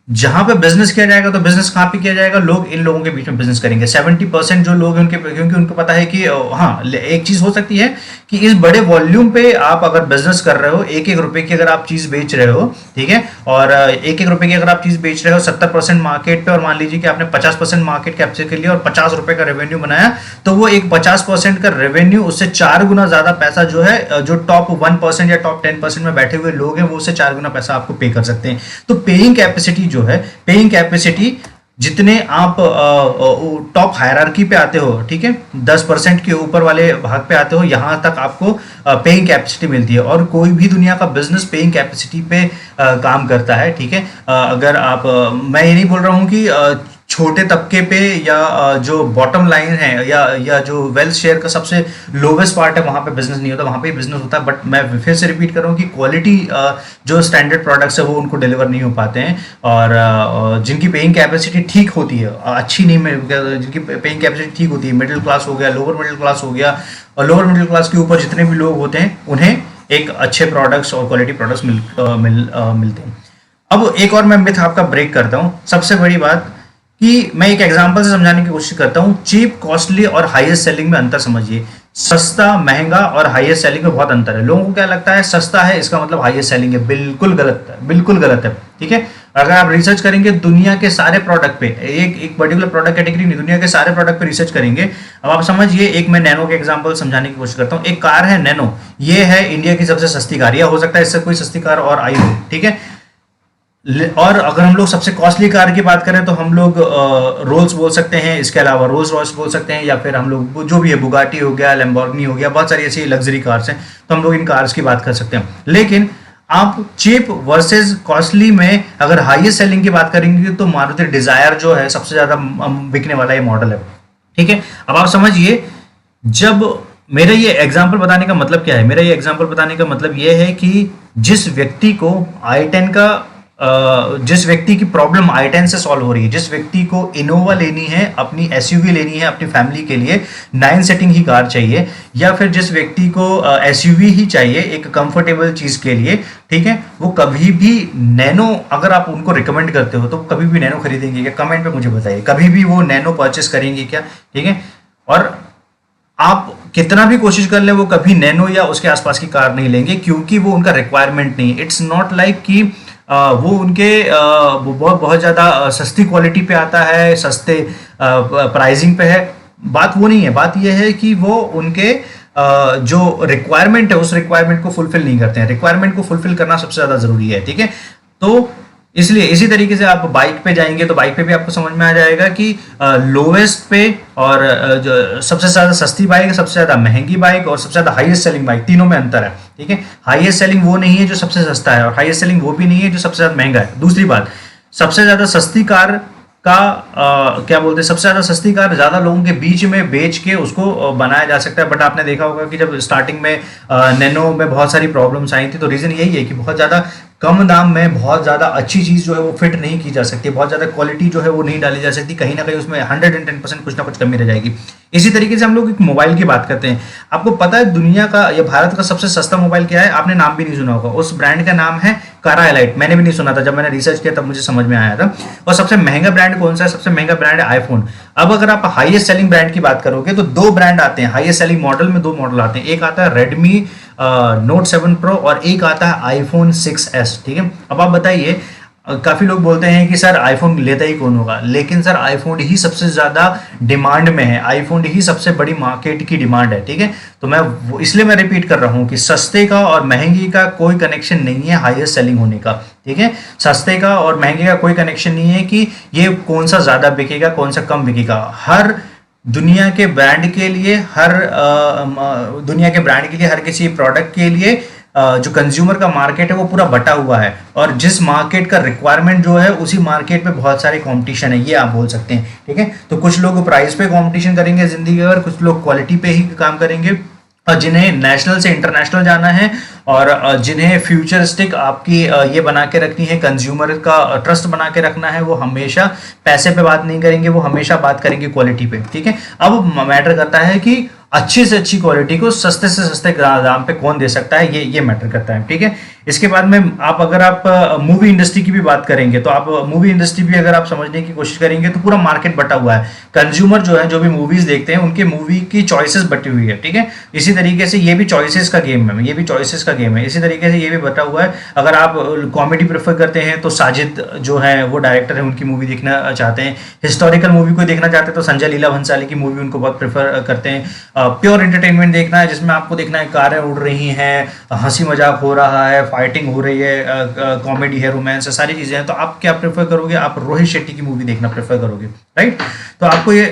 जहां पे बिजनेस किया जाएगा तो बिजनेस कहां पे किया जाएगा, लोग इन लोगों के बीच में बिजनेस करेंगे। 70% जो लोग हैं उनके, क्योंकि उनको पता है कि हाँ, एक चीज हो सकती है कि इस बड़े वॉल्यूम पे आप अगर बिजनेस कर रहे हो, एक एक रुपए की अगर आप चीज बेच रहे हो, ठीक है, और एक एक रुपए की अगर आप चीज बेच रहे हो 70% मार्केट पे, और मान लीजिए कि आपने 50% मार्केट कैप्चर कर लिया और 50 रुपए का रेवेन्यू बनाया, तो वो एक 50% का रेवेन्यू उससे 4 गुना ज्यादा पैसा जो है, जो टॉप 1% या टॉप 10% में बैठे हुए लोग हैं वो उससे 4 गुना पैसा आपको पे कर सकते हैं। तो पेइंग कैपेसिटी जो है, पेइंग कैपेसिटी जितने आप टॉप हायरार्की पे आते हो, ठीक है, 10% के ऊपर वाले भाग पे आते हो, यहां तक आपको पेइंग कैपेसिटी मिलती है। और कोई भी दुनिया का बिजनेस पेइंग कैपेसिटी पे काम करता है, ठीक है। अगर आप मैं ये नहीं बोल रहा हूं कि छोटे तबके पे या जो बॉटम लाइन है या जो वेल्थ शेयर का सबसे लोवेस्ट पार्ट है वहां पे बिजनेस नहीं होता, वहां पे बिजनेस होता है। बट मैं फिर से रिपीट कर रहा हूँ कि क्वालिटी जो स्टैंडर्ड प्रोडक्ट्स है वो उनको डिलीवर नहीं हो पाते हैं, और जिनकी पेइंग कैपेसिटी ठीक होती है, अच्छी नहीं, जिनकी पेइंग कैपेसिटी ठीक होती है, मिडिल क्लास हो गया, लोअर मिडिल क्लास हो गया, और लोअर मिडिल क्लास के ऊपर जितने भी लोग होते हैं उन्हें एक अच्छे प्रोडक्ट्स और क्वालिटी प्रोडक्ट्स मिलते हैं। अब एक और मैं मिथ आपका ब्रेक करता हूँ। सबसे बड़ी बात कि मैं एक एग्जांपल से समझाने की कोशिश करता हूँ। चीप, कॉस्टली और हाईएस्ट सेलिंग में अंतर समझिए। सस्ता, महंगा और हाईएस्ट सेलिंग में बहुत अंतर है। लोगों को क्या लगता है सस्ता है इसका मतलब हाईएस्ट सेलिंग है। बिल्कुल गलत है, बिल्कुल गलत है। ठीक है, अगर आप रिसर्च करेंगे दुनिया के सारे प्रोडक्ट पे, एक एक पर्टिकुलर प्रोडक्ट कैटेगरी नहीं, दुनिया के सारे प्रोडक्ट पे रिसर्च करेंगे। अब आप समझिए, एक मैं नैनो के एग्जांपल समझाने की कोशिश करता हूँ। एक कार है नैनो, ये है इंडिया की सबसे सस्ती कार, या हो सकता है इससे कोई सस्ती कार और आई हो। ठीक है, और अगर हम लोग सबसे कॉस्टली कार की बात करें तो हम लोग रोल्स बोल सकते हैं, इसके अलावा रोल्स रॉयस बोल सकते हैं, या फिर हम लोग जो भी है बुगाटी हो गया, लैम्बोर्गिनी हो गया, बहुत सारी ऐसी लग्जरी कार्स हैं, तो हम लोग इन कार्स की बात कर सकते हैं। लेकिन आप चीप वर्सेस कॉस्टली में अगर हाईएस्ट सेलिंग की बात करेंगे तो मारुति डिजायर जो है सबसे ज्यादा बिकने वाला ये मॉडल है। ठीक है, अब आप समझिए, जब मेरा ये एग्जांपल बताने का मतलब क्या है, मेरा ये एग्जांपल बताने का मतलब ये है कि जिस व्यक्ति को i10 का जिस व्यक्ति की प्रॉब्लम i10 से सॉल्व हो रही है, जिस व्यक्ति को इनोवा लेनी है, अपनी एसयूवी लेनी है अपनी फैमिली के लिए, 9 सीटिंग ही कार चाहिए, या फिर जिस व्यक्ति को एसयूवी ही चाहिए एक कंफर्टेबल चीज के लिए, ठीक है, वो कभी भी नैनो, अगर आप उनको रिकमेंड करते हो तो कभी भी नैनो खरीदेंगे क्या? कमेंट पे मुझे बताइए, कभी भी वो नैनो परचेस करेंगे क्या? ठीक है, और आप कितना भी कोशिश कर ले वो कभी नैनो या उसके आसपास की कार नहीं लेंगे, क्योंकि वो उनका रिक्वायरमेंट नहीं है। इट्स नॉट लाइक कि वो उनके वो बहुत बहुत ज़्यादा सस्ती क्वालिटी पे आता है, सस्ते प्राइसिंग पे है, बात वो नहीं है। बात ये है कि वो उनके जो रिक्वायरमेंट है उस रिक्वायरमेंट को फुलफिल नहीं करते हैं। रिक्वायरमेंट को फुलफिल करना सबसे ज़्यादा ज़रूरी है। ठीक है, तो इसलिए इसी तरीके से आप बाइक पे जाएंगे तो बाइक पे भी आपको समझ में आ जाएगा कि लोवेस्ट पे और सबसे ज़्यादा सस्ती बाइक, सबसे ज़्यादा महंगी बाइक और सबसे ज़्यादा हाईएस्ट सेलिंग बाइक, तीनों में अंतर है। ठीक है, हाईएस्ट सेलिंग वो नहीं है जो सबसे सस्ता है, और हाईएस्ट सेलिंग वो भी नहीं है जो सबसे ज़्यादा महंगा है। दूसरी बात, सबसे ज़्यादा सस्ती कार का क्या बोलते हैं, सबसे ज़्यादा सस्ती कार ज़्यादा लोगों के बीच में बेच के उसको बनाया जा सकता है। बट आपने देखा होगा कि जब स्टार्टिंग में नैनो में बहुत सारी प्रॉब्लम्स आई थी तो रीज़न यही है कि बहुत ज़्यादा कम दाम में बहुत ज़्यादा अच्छी चीज़ जो है वो फिट नहीं की जा सकती, बहुत ज़्यादा क्वालिटी जो है वो नहीं डाली जा सकती, कहीं ना कहीं उसमें 110% कुछ ना कुछ कमी रह जाएगी। इसी तरीके से हम लोग एक मोबाइल की बात करते हैं। आपको पता है दुनिया का या भारत का सबसे सस्ता मोबाइल क्या है? आपने नाम भी नहीं सुना होगा, उस ब्रांड का नाम है कारा एलाइट। मैंने भी नहीं सुना था, जब मैंने रिसर्च किया तब मुझे समझ में आया था। और सबसे महंगा ब्रांड कौन सा है? सबसे महंगा ब्रांड है आईफोन। अब अगर आप हाईएस्ट सेलिंग ब्रांड की बात करोगे तो दो ब्रांड आते हैं हाईएस्ट सेलिंग मॉडल में, दो मॉडल आते हैं, एक आता है रेडमी नोट 7 प्रो और एक आता है आईफोन 6s। ठीक है, अब आप बताइए, काफी लोग बोलते हैं कि सर आईफोन लेता ही कौन होगा, लेकिन सर आईफोन ही सबसे ज्यादा डिमांड में है, आईफोन ही सबसे बड़ी मार्केट की डिमांड है। ठीक है, तो मैं इसलिए मैं रिपीट कर रहा हूं कि सस्ते का और महंगी का कोई कनेक्शन नहीं है हाईएस्ट सेलिंग होने का। ठीक है, सस्ते का और महंगे का कोई कनेक्शन नहीं है कि ये कौन सा ज्यादा बिकेगा कौन सा कम बिकेगा। हर दुनिया के ब्रांड के लिए, दुनिया के ब्रांड के लिए, हर किसी प्रोडक्ट के लिए जो कंज्यूमर का मार्केट है वो पूरा बटा हुआ है, और जिस मार्केट का रिक्वायरमेंट जो है उसी मार्केट पे बहुत सारे कंपटीशन है, ये आप बोल सकते हैं। ठीक है, तो कुछ लोग प्राइस पे कंपटीशन करेंगे जिंदगी भर, कुछ लोग क्वालिटी पे ही काम करेंगे, और जिन्हें नेशनल से इंटरनेशनल जाना है और जिन्हें फ्यूचरिस्टिक आपकी ये बना के रखनी है, कंज्यूमर का ट्रस्ट बना के रखना है, वो हमेशा पैसे पे बात नहीं करेंगे, वो हमेशा बात करेंगे क्वालिटी पे। ठीक है, अब मैटर करता है कि अच्छी से अच्छी क्वालिटी को सस्ते से सस्ते दाम पे कौन दे सकता है, ये मैटर करता है। ठीक है, इसके बाद में अगर आप मूवी इंडस्ट्री की भी बात करेंगे तो आप मूवी इंडस्ट्री भी अगर आप समझने की कोशिश करेंगे तो पूरा मार्केट बटा हुआ है। कंज्यूमर जो है, जो भी मूवीज देखते हैं उनके मूवी की चॉइसेस बटी हुई है। ठीक है, इसी तरीके से ये भी चॉइसेस का गेम है, ये भी चॉइसेस का गेम है, इसी तरीके से ये भी बटा हुआ है। अगर आप कॉमेडी प्रेफर करते हैं तो साजिद जो है वो डायरेक्टर है, उनकी मूवी देखना चाहते हैं। हिस्टोरिकल मूवी को देखना चाहते हैं तो संजय लीला भंसाली की मूवी उनको बहुत प्रेफर करते हैं। प्योर एंटरटेनमेंट देखना है जिसमें आपको देखना है कारें उड़ रही हैं, हंसी मजाक हो रहा है, फाइटिंग हो रही है, कॉमेडी है, रोमांस है, सारी चीजें हैं, तो आप क्या प्रेफर करोगे? आप रोहित शेट्टी की मूवी देखना प्रेफर करोगे, राइट? तो आपको ये,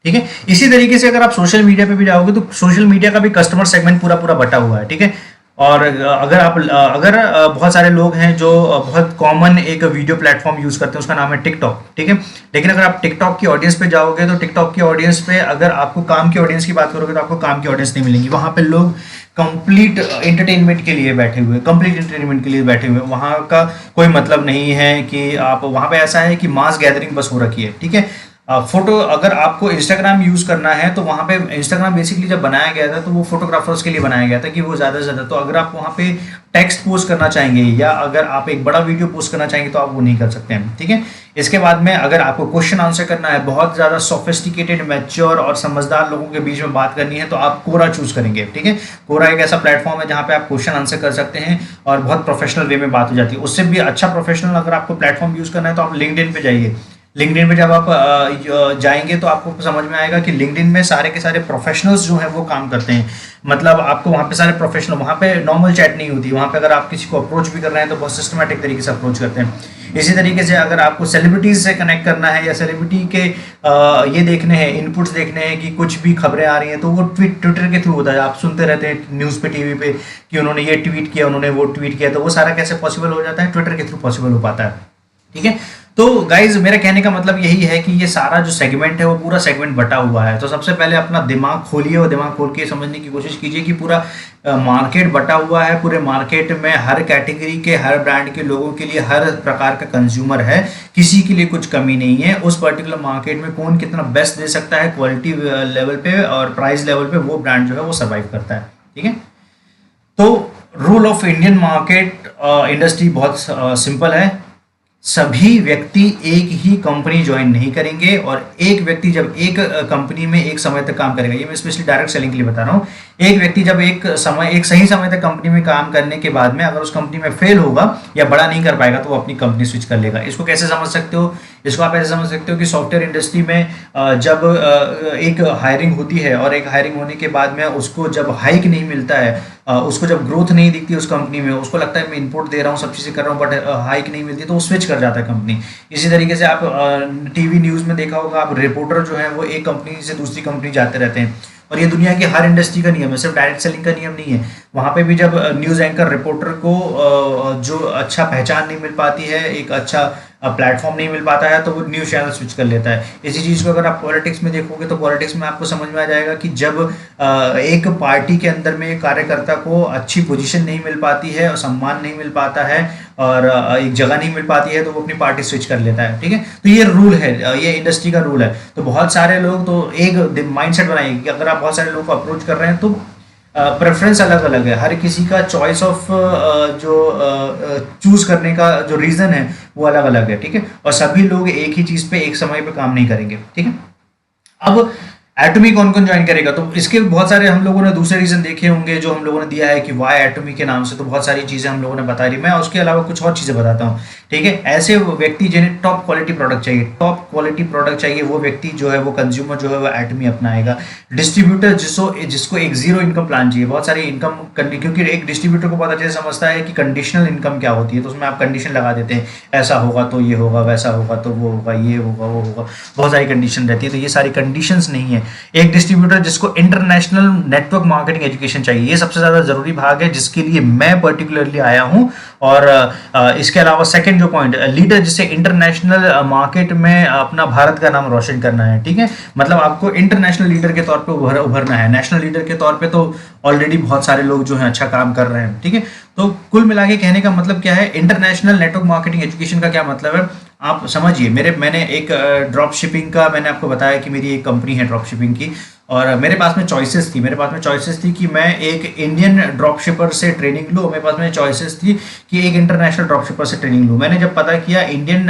ठीक है, इसी तरीके से अगर आप सोशल मीडिया पे भी जाओगे तो सोशल मीडिया का भी कस्टमर सेगमेंट पूरा पूरा बटा हुआ है। ठीक है, और अगर बहुत सारे लोग हैं जो बहुत कॉमन एक वीडियो प्लेटफॉर्म यूज करते हैं, उसका नाम है टिकटॉक। ठीक है, लेकिन अगर आप टिकटॉक की ऑडियंस पे जाओगे तो टिकटॉक की ऑडियंस पे अगर आपको काम की ऑडियंस की बात करोगे तो आपको काम की ऑडियंस नहीं मिलेंगी। वहां पे लोग कंप्लीट एंटरटेनमेंट के लिए बैठे हुए, कंप्लीट एंटरटेनमेंट के लिए बैठे हुए, वहां का कोई मतलब नहीं है कि आप वहां पे, ऐसा है कि मास गैदरिंग बस हो रखी है। ठीक है, फोटो, अगर आपको इंस्टाग्राम यूज करना है तो वहां पे इंस्टाग्राम बेसिकली जब बनाया गया था तो वो फोटोग्राफर्स के लिए बनाया गया था कि वो ज्यादा से ज्यादा, तो अगर आप वहां पे टेक्स्ट पोस्ट करना चाहेंगे या अगर आप एक बड़ा वीडियो पोस्ट करना चाहेंगे तो आप वो नहीं कर सकते हैं, ठीक है। इसके बाद में अगर आपको क्वेश्चन आंसर करना है, बहुत ज़्यादा सोफिस्टिकेटेड, मैच्योर और समझदार लोगों के बीच में बात करनी है, तो आप कोरा चूज करेंगे, ठीक है। कोरा एक ऐसा प्लेटफॉर्म है जहाँ पे आप क्वेश्चन आंसर कर सकते हैं और बहुत प्रोफेशनल वे में बात हो जाती है। उससे भी अच्छा प्रोफेशनल अगर आपको प्लेटफॉर्म यूज़ करना है तो आप लिंक्डइन पे जाइए। लिंक्डइन पे जब आप जाएंगे तो आपको समझ में आएगा कि लिंक्डइन में सारे के सारे प्रोफेशनल्स जो हैं वो काम करते हैं। मतलब आपको वहाँ पे सारे प्रोफेशनल, वहाँ पे नॉर्मल चैट नहीं होती, वहाँ पे अगर आप किसी को अप्रोच भी कर रहे हैं तो बहुत सिस्टमैटिक तरीके से अप्रोच करते हैं। इसी तरीके से अगर आपको सेलिब्रिटीज से कनेक्ट करना है या सेलिब्रिटी के ये देखने हैं, इनपुट्स देखने हैं कि कुछ भी खबरें आ रही हैं, तो वो ट्विटर के थ्रू होता है। आप सुनते रहते हैं न्यूज़ पे, टीवी पे कि उन्होंने ये ट्वीट किया, उन्होंने वो ट्वीट किया, तो वो सारा कैसे पॉसिबल हो जाता है? ट्विटर के थ्रू पॉसिबल हो पाता है, ठीक है। तो गाइज मेरा कहने का मतलब यही है कि ये सारा जो सेगमेंट है वो पूरा सेगमेंट बटा हुआ है। तो सबसे पहले अपना दिमाग खोलिए और दिमाग खोल के समझने की कोशिश कीजिए कि पूरा मार्केट बटा हुआ है। पूरे मार्केट में हर कैटेगरी के, हर ब्रांड के लोगों के लिए हर प्रकार का कंज्यूमर है, किसी के लिए कुछ कमी नहीं है। उस पर्टिकुलर मार्केट में कौन कितना बेस्ट दे सकता है क्वालिटी लेवल पे और प्राइस लेवल पे, वो ब्रांड जो है वो सर्वाइव करता है, ठीक है। तो rule of Indian market industry बहुत सिंपल है। सभी व्यक्ति एक ही कंपनी ज्वाइन नहीं करेंगे और एक व्यक्ति जब एक कंपनी में एक समय तक काम करेगा, ये मैं स्पेशली डायरेक्ट सेलिंग के लिए बता रहा हूँ। एक व्यक्ति जब एक सही समय तक कंपनी में काम करने के बाद में अगर उस कंपनी में फेल होगा या बड़ा नहीं कर पाएगा तो वो अपनी कंपनी स्विच कर लेगा। इसको कैसे समझ सकते हो? इसको आप ऐसे समझ सकते हो कि सॉफ्टवेयर इंडस्ट्री में जब एक हायरिंग होती है और एक हायरिंग होने के बाद में उसको जब हाइक नहीं मिलता है, उसको जब ग्रोथ नहीं दिखती उस कंपनी में, उसको लगता है मैं इनपुट दे रहा हूँ, सब चीज़ें कर रहा हूँ, बट हाइक नहीं मिलती, तो वो स्विच कर जाता है कंपनी। इसी तरीके से आप टीवी न्यूज़ में देखा होगा, आप रिपोर्टर जो है वो एक कंपनी से दूसरी कंपनी जाते रहते हैं और ये दुनिया की हर इंडस्ट्री का नियम है, सिर्फ डायरेक्ट सेलिंग का नियम नहीं है। वहाँ पे भी जब न्यूज़ एंकर रिपोर्टर को जो अच्छा पहचान नहीं मिल पाती है, एक अच्छा प्लेटफॉर्म नहीं मिल पाता है, तो वो न्यूज़ चैनल स्विच कर लेता है। इसी चीज़ को अगर आप पॉलिटिक्स में देखोगे तो पॉलिटिक्स में आपको समझ में आ जाएगा कि जब एक पार्टी के अंदर में कार्यकर्ता को अच्छी पोजीशन नहीं मिल पाती है और सम्मान नहीं मिल पाता है और एक जगह नहीं मिल पाती है तो वो अपनी पार्टी स्विच कर लेता है, ठीक है। तो ये रूल है, ये इंडस्ट्री का रूल है। तो बहुत सारे लोग तो एक माइंडसेट बनाइए कि अगर आप बहुत सारे लोगों को अप्रोच कर रहे हैं तो प्रेफरेंस अलग अलग है, हर किसी का चॉइस ऑफ जो चूज करने का जो रीज़न है वो अलग अलग है, ठीक है। और सभी लोग एक ही चीज़ पे एक समय पे काम नहीं करेंगे, ठीक है। अब एटॉमी कौन कौन ज्वाइन करेगा? तो इसके बहुत सारे हम लोगों ने दूसरे रीजन देखे होंगे जो हम लोगों ने दिया है कि वाई एटॉमी के नाम से, तो बहुत सारी चीज़ें हम लोगों ने बता दी। मैं उसके अलावा कुछ और चीज़ें बताता हूँ, ठीक है। ऐसे व्यक्ति जिन्हें टॉप क्वालिटी प्रोडक्ट चाहिए, टॉप क्वालिटी प्रोडक्ट चाहिए, वो व्यक्ति जो है वो कंज्यूमर जो है वो एटॉमी अपनाएगा। डिस्ट्रीब्यूटर जिसको एक जीरो इनकम प्लान चाहिए, बहुत सारी इनकम, क्योंकि एक डिस्ट्रीब्यूटर को बहुत अच्छे से समझता है कि कंडीशनल इनकम क्या होती है, तो उसमें आप कंडीशन लगा देते हैं, ऐसा होगा तो ये होगा, वैसा होगा तो वो होगा, ये होगा वो होगा, बहुत सारी कंडीशन रहती है। तो ये सारी कंडीशंस नहीं है। एक डिस्ट्रीब्यूटर जिसको इंटरनेशनल नेटवर्क मार्केटिंग एजुकेशन चाहिए, ये सबसे ज्यादा जरूरी भाग है जिसके लिए मैं पर्टिकुलरली आया हूं। और इसके अलावा सेकंड जो पॉइंट, लीडर, जिससे इंटरनेशनल मार्केट में अपना भारत का नाम रोशन करना है, ठीक है। मतलब आपको इंटरनेशनल लीडर के तौर पे उभरना है। नेशनल लीडर के तौर पे तो ऑलरेडी बहुत सारे लोग जो हैं अच्छा काम कर रहे हैं, ठीक है। तो कुल मिला के कहने का मतलब क्या है, इंटरनेशनल नेटवर्क मार्केटिंग एजुकेशन का क्या मतलब है आप समझिए। मैंने एक ड्रॉप शिपिंग का, मैंने आपको बताया कि मेरी एक कंपनी है ड्रॉप शिपिंग की, और मेरे पास में चॉइसेस थी कि मैं एक इंडियन ड्रॉप शिपर से ट्रेनिंग लूँ, मेरे पास में चॉइसेस थी कि एक इंटरनेशनल ड्रॉप शिपर से ट्रेनिंग लूँ। मैंने जब पता किया इंडियन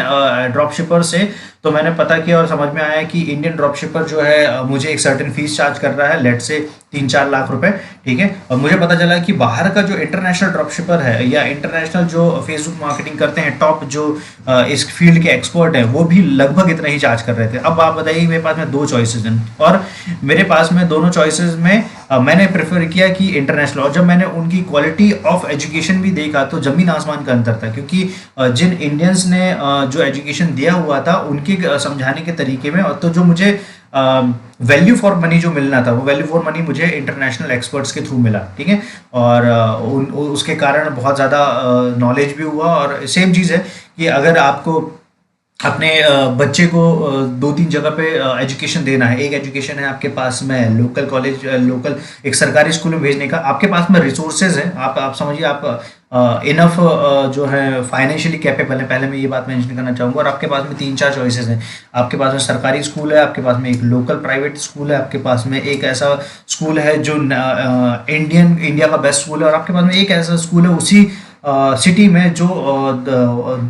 ड्रॉप शिपर से, तो मैंने पता किया और समझ में आया कि इंडियन ड्रॉप शिपर जो है मुझे एक सर्टेन फीस चार्ज कर रहा है, लेट से 3-4 लाख रुपए, ठीक है। और मुझे पता चला कि बाहर का जो इंटरनेशनल ड्रॉप शिपर है या इंटरनेशनल जो फेसबुक मार्केटिंग करते हैं, टॉप जो इस फील्ड के एक्सपर्ट हैं, वो भी लगभग इतना ही चार्ज कर रहे थे। अब आप बताइए, मेरे पास में 2 चॉइसेस हैं और मेरे पास में दोनों चॉइसेस में मैंने प्रेफर किया कि इंटरनेशनल। और जब मैंने उनकी क्वालिटी ऑफ एजुकेशन भी देखा तो जमीन आसमान का अंतर था, क्योंकि जिन इंडियंस ने जो एजुकेशन दिया हुआ था उनके समझाने के तरीके में, और तो जो मुझे वैल्यू फॉर मनी जो मिलना था, वो वैल्यू फॉर मनी मुझे इंटरनेशनल एक्सपर्ट्स के थ्रू मिला, ठीक है। और उसके कारण बहुत ज़्यादा नॉलेज भी हुआ। और सेम चीज़ है कि अगर आपको अपने बच्चे को 2-3 जगह पे एजुकेशन देना है, एक एजुकेशन है आपके पास में लोकल कॉलेज, लोकल एक सरकारी स्कूल में भेजने का, आपके पास में रिसोर्सेज है, आप समझिए, आप इनफ जो है फाइनेंशियली कैपेबल है, पहले मैं ये बात मेंशन करना चाहूँगा। और आपके पास में 3-4 चॉइसेस हैं। आपके पास में सरकारी स्कूल है, आपके पास में एक लोकल प्राइवेट स्कूल है, आपके पास में एक ऐसा स्कूल है जो इंडिया का बेस्ट स्कूल है, और आपके पास में एक ऐसा स्कूल है उसी सिटी में जो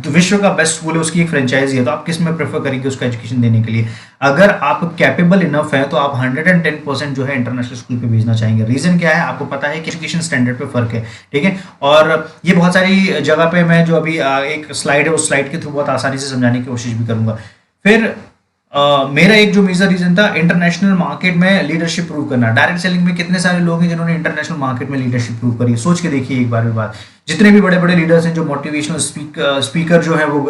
विश्व का बेस्ट स्कूल है, उसकी एक फ्रेंचाइजी है। तो आप किस में प्रेफर करेंगे उसका एजुकेशन देने के लिए? अगर आप कैपेबल इनफ है तो आप 110% जो है इंटरनेशनल स्कूल पे भेजना चाहेंगे। रीजन क्या है? आपको पता है कि एजुकेशन स्टैंडर्ड पे फर्क है, ठीक है। और ये बहुत सारी जगह पे मैं जो अभी एक स्लाइड है उस स्लाइड के थ्रू बहुत आसानी से समझाने की कोशिश भी करूंगा। फिर मेरा एक जो मेजर रीजन था, इंटरनेशनल मार्केट में लीडरशिप प्रूव करना। डायरेक्ट सेलिंग में कितने सारे लोग हैं जिन्होंने इंटरनेशनल मार्केट में लीडरशिप प्रूव करी? सोच के देखिए एक बार भी बात। जितने भी बड़े बड़े लीडर्स हैं, जो मोटिवेशनल स्पीकर जो है वो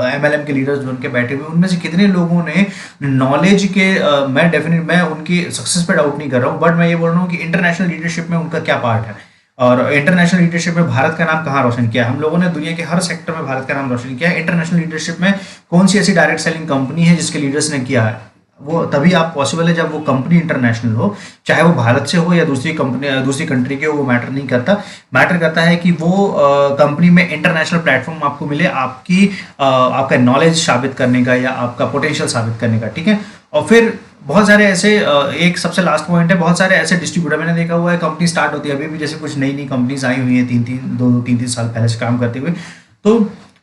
एमएलएम के लीडर्स जो उनके बैठे हुए, उनमें से कितने लोगों ने नॉलेज के मैं उनकी सक्सेस पे डाउट नहीं कर रहा हूँ, बट मैं ये बोल रहा हूँ कि इंटरनेशनल लीडरशिप में उनका क्या पार्ट है, और इंटरनेशनल लीडरशिप में भारत का नाम कहाँ रोशन किया? हम लोगों ने दुनिया के हर सेक्टर में भारत का नाम रोशन किया है। इंटरनेशनल लीडरशिप में कौन सी ऐसी डायरेक्ट सेलिंग कंपनी है जिसके लीडर्स ने किया है? वो तभी आप पॉसिबल है जब वो कंपनी इंटरनेशनल हो, चाहे वो भारत से हो या दूसरी कंपनी दूसरी कंट्री के हो, वो मैटर नहीं करता। मैटर करता है कि वो कंपनी में इंटरनेशनल प्लेटफॉर्म आपको मिले, आपका नॉलेज साबित करने का या आपका पोटेंशियल साबित करने का, ठीक है। और फिर बहुत सारे ऐसे एक सबसे लास्ट पॉइंट है, बहुत सारे ऐसे डिस्ट्रीब्यूटर मैंने देखा हुआ है, कंपनी स्टार्ट होती है अभी भी, जैसे कुछ नई नई कंपनीज आई हुई हैं, तीन तीन साल पहले से काम करते हुए। तो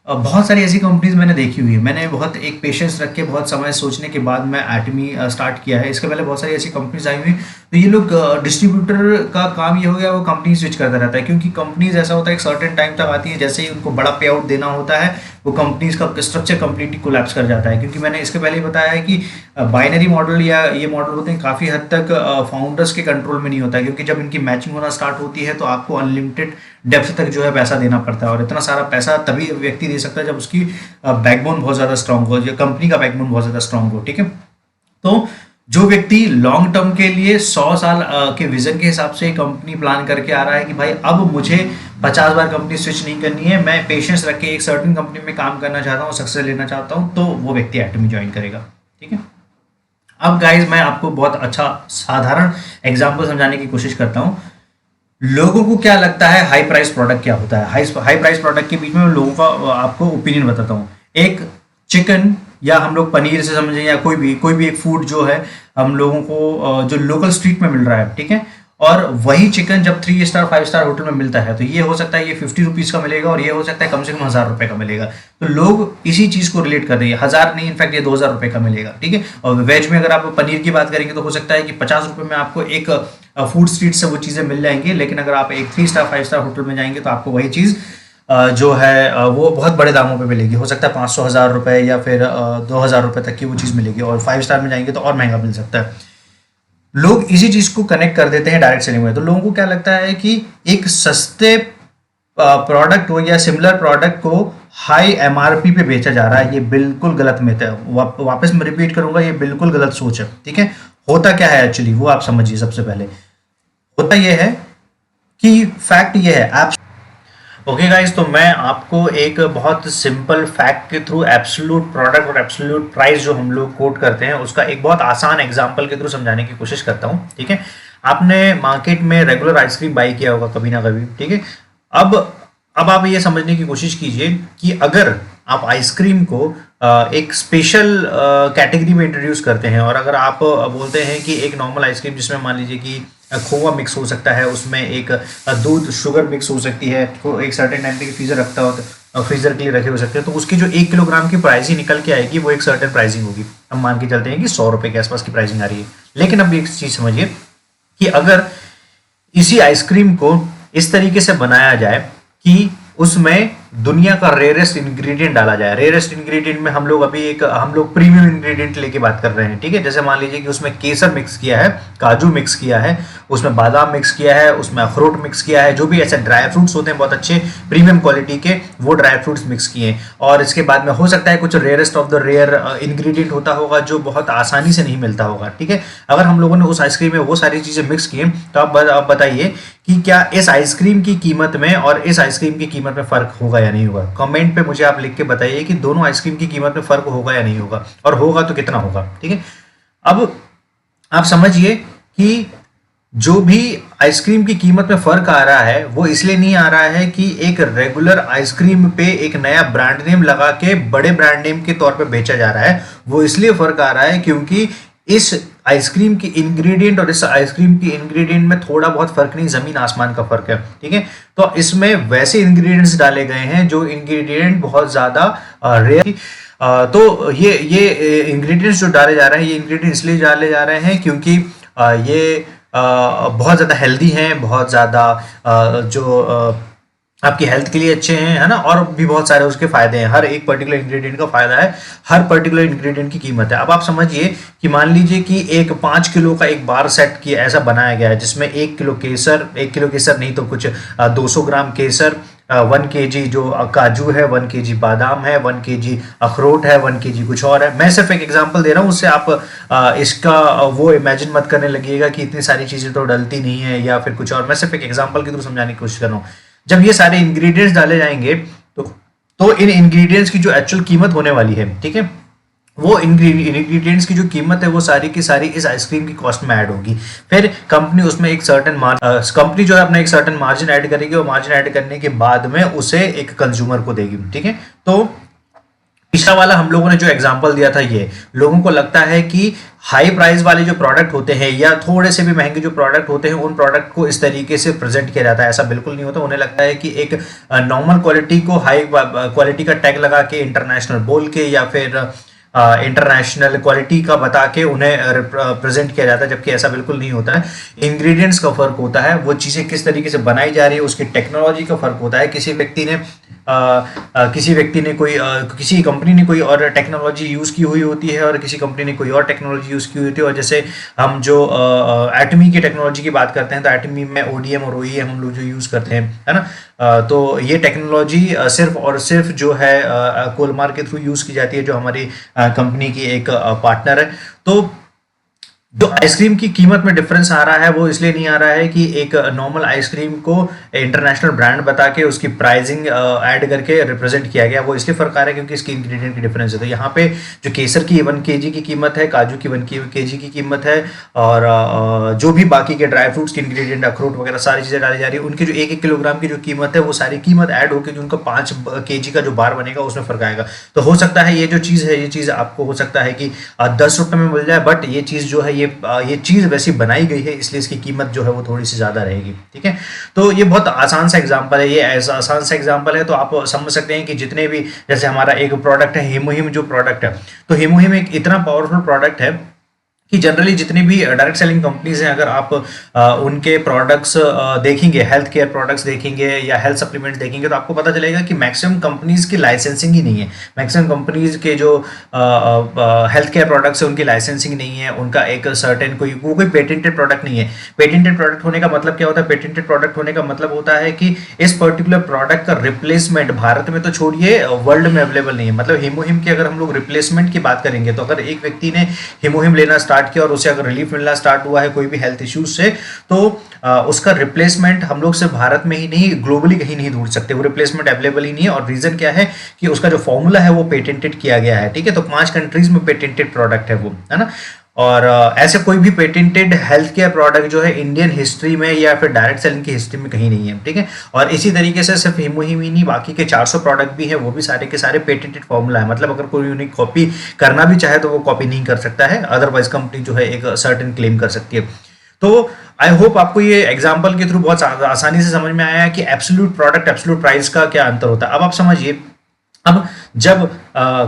बहुत सारी ऐसी कंपनीज मैंने देखी हुई है। मैंने बहुत एक पेशेंस रख के बहुत समय सोचने के बाद मैं एटमी स्टार्ट किया है। इसके पहले बहुत सारी ऐसी कंपनीज आई हुई। तो ये लोग डिस्ट्रीब्यूटर का काम ये हो गया, वो कंपनी स्विच करता रहता है, क्योंकि कंपनीज ऐसा होता है एक सर्टेन टाइम तक आती है, जैसे ही उनको बड़ा पे आउट देना होता है वो कंपनीज का स्ट्रक्चर कंप्लीटली कोलैप्स कर जाता है। क्योंकि मैंने इसके पहले ही बताया है कि बाइनरी मॉडल या ये मॉडल होते हैं काफ़ी हद तक फाउंडर्स के कंट्रोल में नहीं होता है, क्योंकि जब इनकी मैचिंग होना स्टार्ट होती है तो आपको अनलिमिटेड डेप्थ तक जो है पैसा देना पड़ता है, और इतना सारा पैसा तभी व्यक्ति दे सकता है जब उसकी बैकबोन बहुत ज़्यादा स्ट्रांग हो, या कंपनी का बैकबोन बहुत ज़्यादा स्ट्रांग हो, ठीक है। तो जो व्यक्ति लॉन्ग टर्म के लिए 100 साल के विजन के हिसाब से कंपनी प्लान करके आ रहा है कि भाई अब मुझे 50 बार कंपनी स्विच नहीं करनी है, मैं पेशेंस रख के एक सर्टेन कंपनी में काम करना चाहता हूँ, सक्सेस लेना चाहता हूँ, तो वो व्यक्ति एटमी ज्वाइन करेगा, ठीक है। अब गाइज मैं आपको बहुत अच्छा साधारण एग्जाम्पल समझाने की कोशिश करता हूँ। लोगों को क्या लगता है हाई प्राइस प्रोडक्ट क्या होता है? हाई प्राइस प्रोडक्ट के बीच में मैं लोगों का आपको ओपिनियन बताता हूँ। एक चिकन, या हम लोग पनीर से समझें, या कोई भी एक फूड जो है हम लोगों को जो लोकल स्ट्रीट में मिल रहा है, ठीक है। और वही चिकन जब 3 स्टार 5 स्टार होटल में मिलता है, तो ये हो सकता है ये 50 रुपीज़ का मिलेगा, और ये हो सकता है कम से कम 1000 रुपये का मिलेगा। तो लोग इसी चीज़ को रिलेट कर देंगे, 1000 नहीं, इनफैक्ट ये 2000 रुपये का मिलेगा, ठीक है। और वेज में अगर आप पनीर की बात करेंगे तो हो सकता है कि 50 रुपये में आपको एक फूड स्ट्रीट से वो चीज़ें मिल जाएंगी, लेकिन अगर आप एक 3 स्टार 5 स्टार होटल में जाएंगे तो आपको वही चीज़ जो है वो बहुत बड़े दामों पे मिलेगी। हो सकता है 500,000 रुपये या फिर 2000 रुपये तक की वो चीज़ मिलेगी, और 5 स्टार में जाएंगे तो और महंगा मिल सकता है। लोग इसी चीज़ को कनेक्ट कर देते हैं डायरेक्ट सेलिंग में। तो लोगों को क्या लगता है कि एक सस्ते प्रोडक्ट हो या सिमिलर प्रोडक्ट को हाई एमआरपी पे बेचा जा रहा है, ये बिल्कुल गलत मिथ है। वापस मैं रिपीट करूंगा, ये बिल्कुल गलत सोच है, ठीक है। होता क्या है एक्चुअली, वो आप समझिए। सबसे पहले होता यह है कि फैक्ट ये है, आप ओके गाइस, तो मैं आपको एक बहुत सिंपल फैक्ट के थ्रू एब्सोल्यूट प्रोडक्ट और एब्सोल्यूट प्राइस जो हम लोग कोट करते हैं उसका एक बहुत आसान एग्जांपल के थ्रू समझाने की कोशिश करता हूं, ठीक है। आपने मार्केट में रेगुलर आइसक्रीम बाई किया होगा कभी ना कभी, ठीक है। अब आप ये समझने की कोशिश कीजिए कि अगर आप आइसक्रीम को एक स्पेशल कैटेगरी में इंट्रोड्यूस करते हैं, और अगर आप बोलते हैं कि एक नॉर्मल आइसक्रीम जिसमें मान लीजिए कि खोवा मिक्स हो सकता है, उसमें एक दूध शुगर मिक्स हो सकती है, तो एक सर्टेन टाइम तक फ्रीजर रखता हो तो फ्रीजर के लिए रखे हो सकते हैं, तो उसकी जो 1 किलोग्राम की प्राइसिंग निकल के आएगी वो एक सर्टेन प्राइसिंग होगी। हम मान के चलते हैं कि 100 रुपये के आसपास की प्राइसिंग आ रही है। लेकिन अब एक चीज़ समझिए कि अगर इसी आइसक्रीम को इस तरीके से बनाया जाए कि उसमें दुनिया का रेयरेस्ट इंग्रेडिएंट डाला जाए। रेयरेस्ट इंग्रेडिएंट में हम लोग प्रीमियम इंग्रेडिएंट लेके बात कर रहे हैं, ठीक है। जैसे मान लीजिए कि उसमें केसर मिक्स किया है, काजू मिक्स किया है, उसमें बादाम मिक्स किया है, उसमें अखरोट मिक्स किया है, जो भी ऐसे ड्राई फ्रूट्स होते हैं बहुत अच्छे प्रीमियम क्वालिटी के, वो ड्राई फ्रूट्स मिक्स किए हैं। और इसके बाद में हो सकता है कुछ rarest of the rare ingredient होता होगा जो बहुत आसानी से नहीं मिलता होगा, ठीक है। अगर हम लोगों ने उस आइसक्रीम में वो सारी चीजें मिक्स की तो आप बताइए कि क्या इस आइसक्रीम की कीमत में और इस आइसक्रीम की कीमत में फर्क होगा या नहीं होगा? कमेंट पे मुझे आप लिख के बताइए कि दोनों आइसक्रीम की कीमत में फर्क होगा या नहीं होगा, और होगा तो कितना होगा, ठीक है। अब आप समझिए कि जो भी आइसक्रीम की कीमत में फर्क आ रहा है वो इसलिए नहीं आ रहा है कि एक रेगुलर आइसक्रीम पे एक नया ब्रांड नेम लगा के बड़े ब्रांड नेम के तौर पे बेचा जा रहा है। वो इसलिए फर्क आ रहा है क्योंकि इस आइसक्रीम की इंग्रेडिएंट और इस आइसक्रीम की इंग्रेडिएंट में थोड़ा बहुत फर्क नहीं, जमीन आसमान का फर्क है। ठीक है, तो इसमें वैसे इंग्रेडिएंट्स डाले गए हैं जो इंग्रेडिएंट बहुत ज्यादा रेयर। तो ये इंग्रेडिएंट्स जो डाले जा रहे हैं, ये इंग्रेडिएंट्स इसलिए डाले जा रहे हैं क्योंकि ये बहुत ज़्यादा हेल्दी हैं, बहुत ज़्यादा जो आपकी हेल्थ के लिए अच्छे हैं, है ना, और भी बहुत सारे उसके फायदे हैं। हर एक पर्टिकुलर इंग्रेडिएंट का फायदा है, हर पर्टिकुलर इंग्रेडिएंट की कीमत है। अब आप समझिए कि मान लीजिए कि एक 5 किलो का एक बार सेट की ऐसा बनाया गया है जिसमें 1 किलो केसर, 1 किलो केसर नहीं तो कुछ 200 ग्राम केसर, 1 केजी जो काजू है, 1 केजी बादाम है, 1 केजी अखरोट है, 1 केजी कुछ और है। मैं सिर्फ एक एग्जांपल दे रहा हूँ, उससे आप इसका वो इमेजिन मत करने लगिएगा कि इतनी सारी चीज़ें तो डलती नहीं है या फिर कुछ और। मैं सिर्फ एक एग्जांपल के थ्रू समझाने की कोशिश कर रहा हूँ। जब ये सारे इंग्रेडिएंट्स डाले जाएंगे तो इन इंग्रेडिएंट्स की जो एक्चुअल कीमत होने वाली है, ठीक है, वो इंग्रेडिएंट्स की जो कीमत है वो सारी की सारी इस आइसक्रीम की कॉस्ट में ऐड होगी। फिर कंपनी उसमें एक सर्टेन कंपनी जो है अपना एक सर्टेन मार्जिन ऐड करेगी और मार्जिन ऐड करने के बाद में उसे एक कंज्यूमर को देगी। ठीक है, तो पिछला वाला हम लोगों ने जो एग्जांपल दिया था, ये लोगों को लगता है कि हाई प्राइस वाले जो प्रोडक्ट होते हैं या थोड़े से भी महंगे जो प्रोडक्ट होते हैं उन प्रोडक्ट को इस तरीके से प्रेजेंट किया जाता है। ऐसा बिल्कुल नहीं होता। उन्हें लगता है कि एक नॉर्मल क्वालिटी को हाई क्वालिटी का टैग लगा के, इंटरनेशनल बोल के या फिर इंटरनेशनल क्वालिटी का बता के उन्हें प्रेजेंट किया जाता है, जबकि ऐसा बिल्कुल नहीं होता है। इंग्रेडिएंट्स का फर्क होता है, वो चीज़ें किस तरीके से बनाई जा रही है, उसकी टेक्नोलॉजी का फर्क होता है। किसी व्यक्ति ने कोई किसी कंपनी ने कोई और टेक्नोलॉजी यूज़ की हुई होती है और किसी कंपनी ने कोई और टेक्नोलॉजी यूज़ की हुई होती है। और जैसे हम जो एटमी की टेक्नोलॉजी की बात करते हैं तो एटमी में ओडीएम और ओईएम हम लोग जो यूज़ करते हैं, है ना, तो ये टेक्नोलॉजी सिर्फ और सिर्फ जो है कोलमार के थ्रू यूज़ की जाती है, जो हमारी कंपनी की एक पार्टनर है। तो जो आइसक्रीम की कीमत में डिफरेंस आ रहा है वो इसलिए नहीं आ रहा है कि एक नॉर्मल आइसक्रीम को इंटरनेशनल ब्रांड बता के उसकी प्राइसिंग ऐड करके रिप्रेजेंट किया गया, वो इसलिए फर्क आ रहा है क्योंकि इसकी इंग्रेडिएंट की डिफरेंस है। तो यहाँ पे जो केसर की 1 केजी की कीमत है, काजू की 1 केजी की कीमत है, और जो भी बाकी के ड्राई फ्रूट्स की इंग्रेडिएंट, अखरोट वगैरह सारी चीज़ें डाली जा रही है, उनकी जो 1-1 किलोग्राम की जो कीमत है वो सारी कीमत ऐड होकर जो उनका 5 केजी का जो बार बनेगा उसमें फर्क आएगा। तो हो सकता है ये जो चीज़ है, ये चीज़ आपको हो सकता है कि 10 रुपये में मिल जाए, बट ये चीज़ जो है ये चीज़ वैसी बनाई गई है इसलिए इसकी कीमत जो है वो थोड़ी सी ज़्यादा रहेगी। ठीक है, तो ये बहुत आसान सा एग्जांपल है, ये ऐसा आसान सा एग्जांपल है तो आप समझ सकते हैं कि जितने भी, जैसे हमारा एक प्रोडक्ट है हिमोहिम, जो प्रोडक्ट है, तो हिमोहिम एक इतना पावरफुल प्रोडक्ट है कि जनरली जितनी भी डायरेक्ट सेलिंग कंपनीज हैं, अगर आप उनके प्रोडक्ट्स देखेंगे, हेल्थ केयर प्रोडक्ट्स देखेंगे या हेल्थ सप्लीमेंट्स देखेंगे, तो आपको पता चलेगा कि मैक्सिमम कंपनीज की लाइसेंसिंग ही नहीं है। मैक्सिमम कंपनीज के जो हेल्थ केयर प्रोडक्ट्स है उनकी लाइसेंसिंग नहीं है, उनका एक सर्टेन कोई पेटेंटेड प्रोडक्ट नहीं है। पेटेंटेड प्रोडक्ट होने का मतलब क्या होता है? पेटेंटेड प्रोडक्ट होने का मतलब होता है कि इस पर्टिकुलर प्रोडक्ट का रिप्लेसमेंट भारत में तो छोड़िए, वर्ल्ड में अवेलेबल नहीं है। मतलब हिमोहिम की अगर हम लोग रिप्लेसमेंट की बात करेंगे तो अगर एक व्यक्ति ने हिमोहिम लेना स्टार्ट किया और उसे अगर रिलीफ मिलना स्टार्ट हुआ है कोई भी हेल्थ इश्यूज से, तो उसका रिप्लेसमेंट हम लोग सिर्फ भारत में ही नहीं, ग्लोबली कहीं नहीं ढूंढ सकते। वो रिप्लेसमेंट अवेलेबल ही नहीं है। और रीजन क्या है कि उसका जो फॉर्मूला है वो पेटेंटेड किया गया है। ठीक है, तो 5 कंट्रीज में पेटेंटेड प्रोडक्ट है वो, है ना। और ऐसे कोई भी पेटेंटेड हेल्थ केयर प्रोडक्ट जो है इंडियन हिस्ट्री में या फिर डायरेक्ट सेलिंग की हिस्ट्री में कहीं नहीं है। ठीक है, और इसी तरीके से सिर्फ हिमोहिम ही नहीं, बाकी के 400 प्रोडक्ट भी है, वो भी सारे के सारे पेटेंटेड फॉर्मूला है। मतलब अगर कोई यूनिक कॉपी करना भी चाहे तो वो कॉपी नहीं कर सकता है, अदरवाइज कंपनी जो है एक सर्टेन क्लेम कर सकती है। तो आई होप आपको ये एग्जाम्पल के थ्रू बहुत आसानी से समझ में आया है कि एब्सोल्यूट प्रोडक्ट, एब्सोल्यूट प्राइस का क्या अंतर होता है। अब आप समझिए, अब जब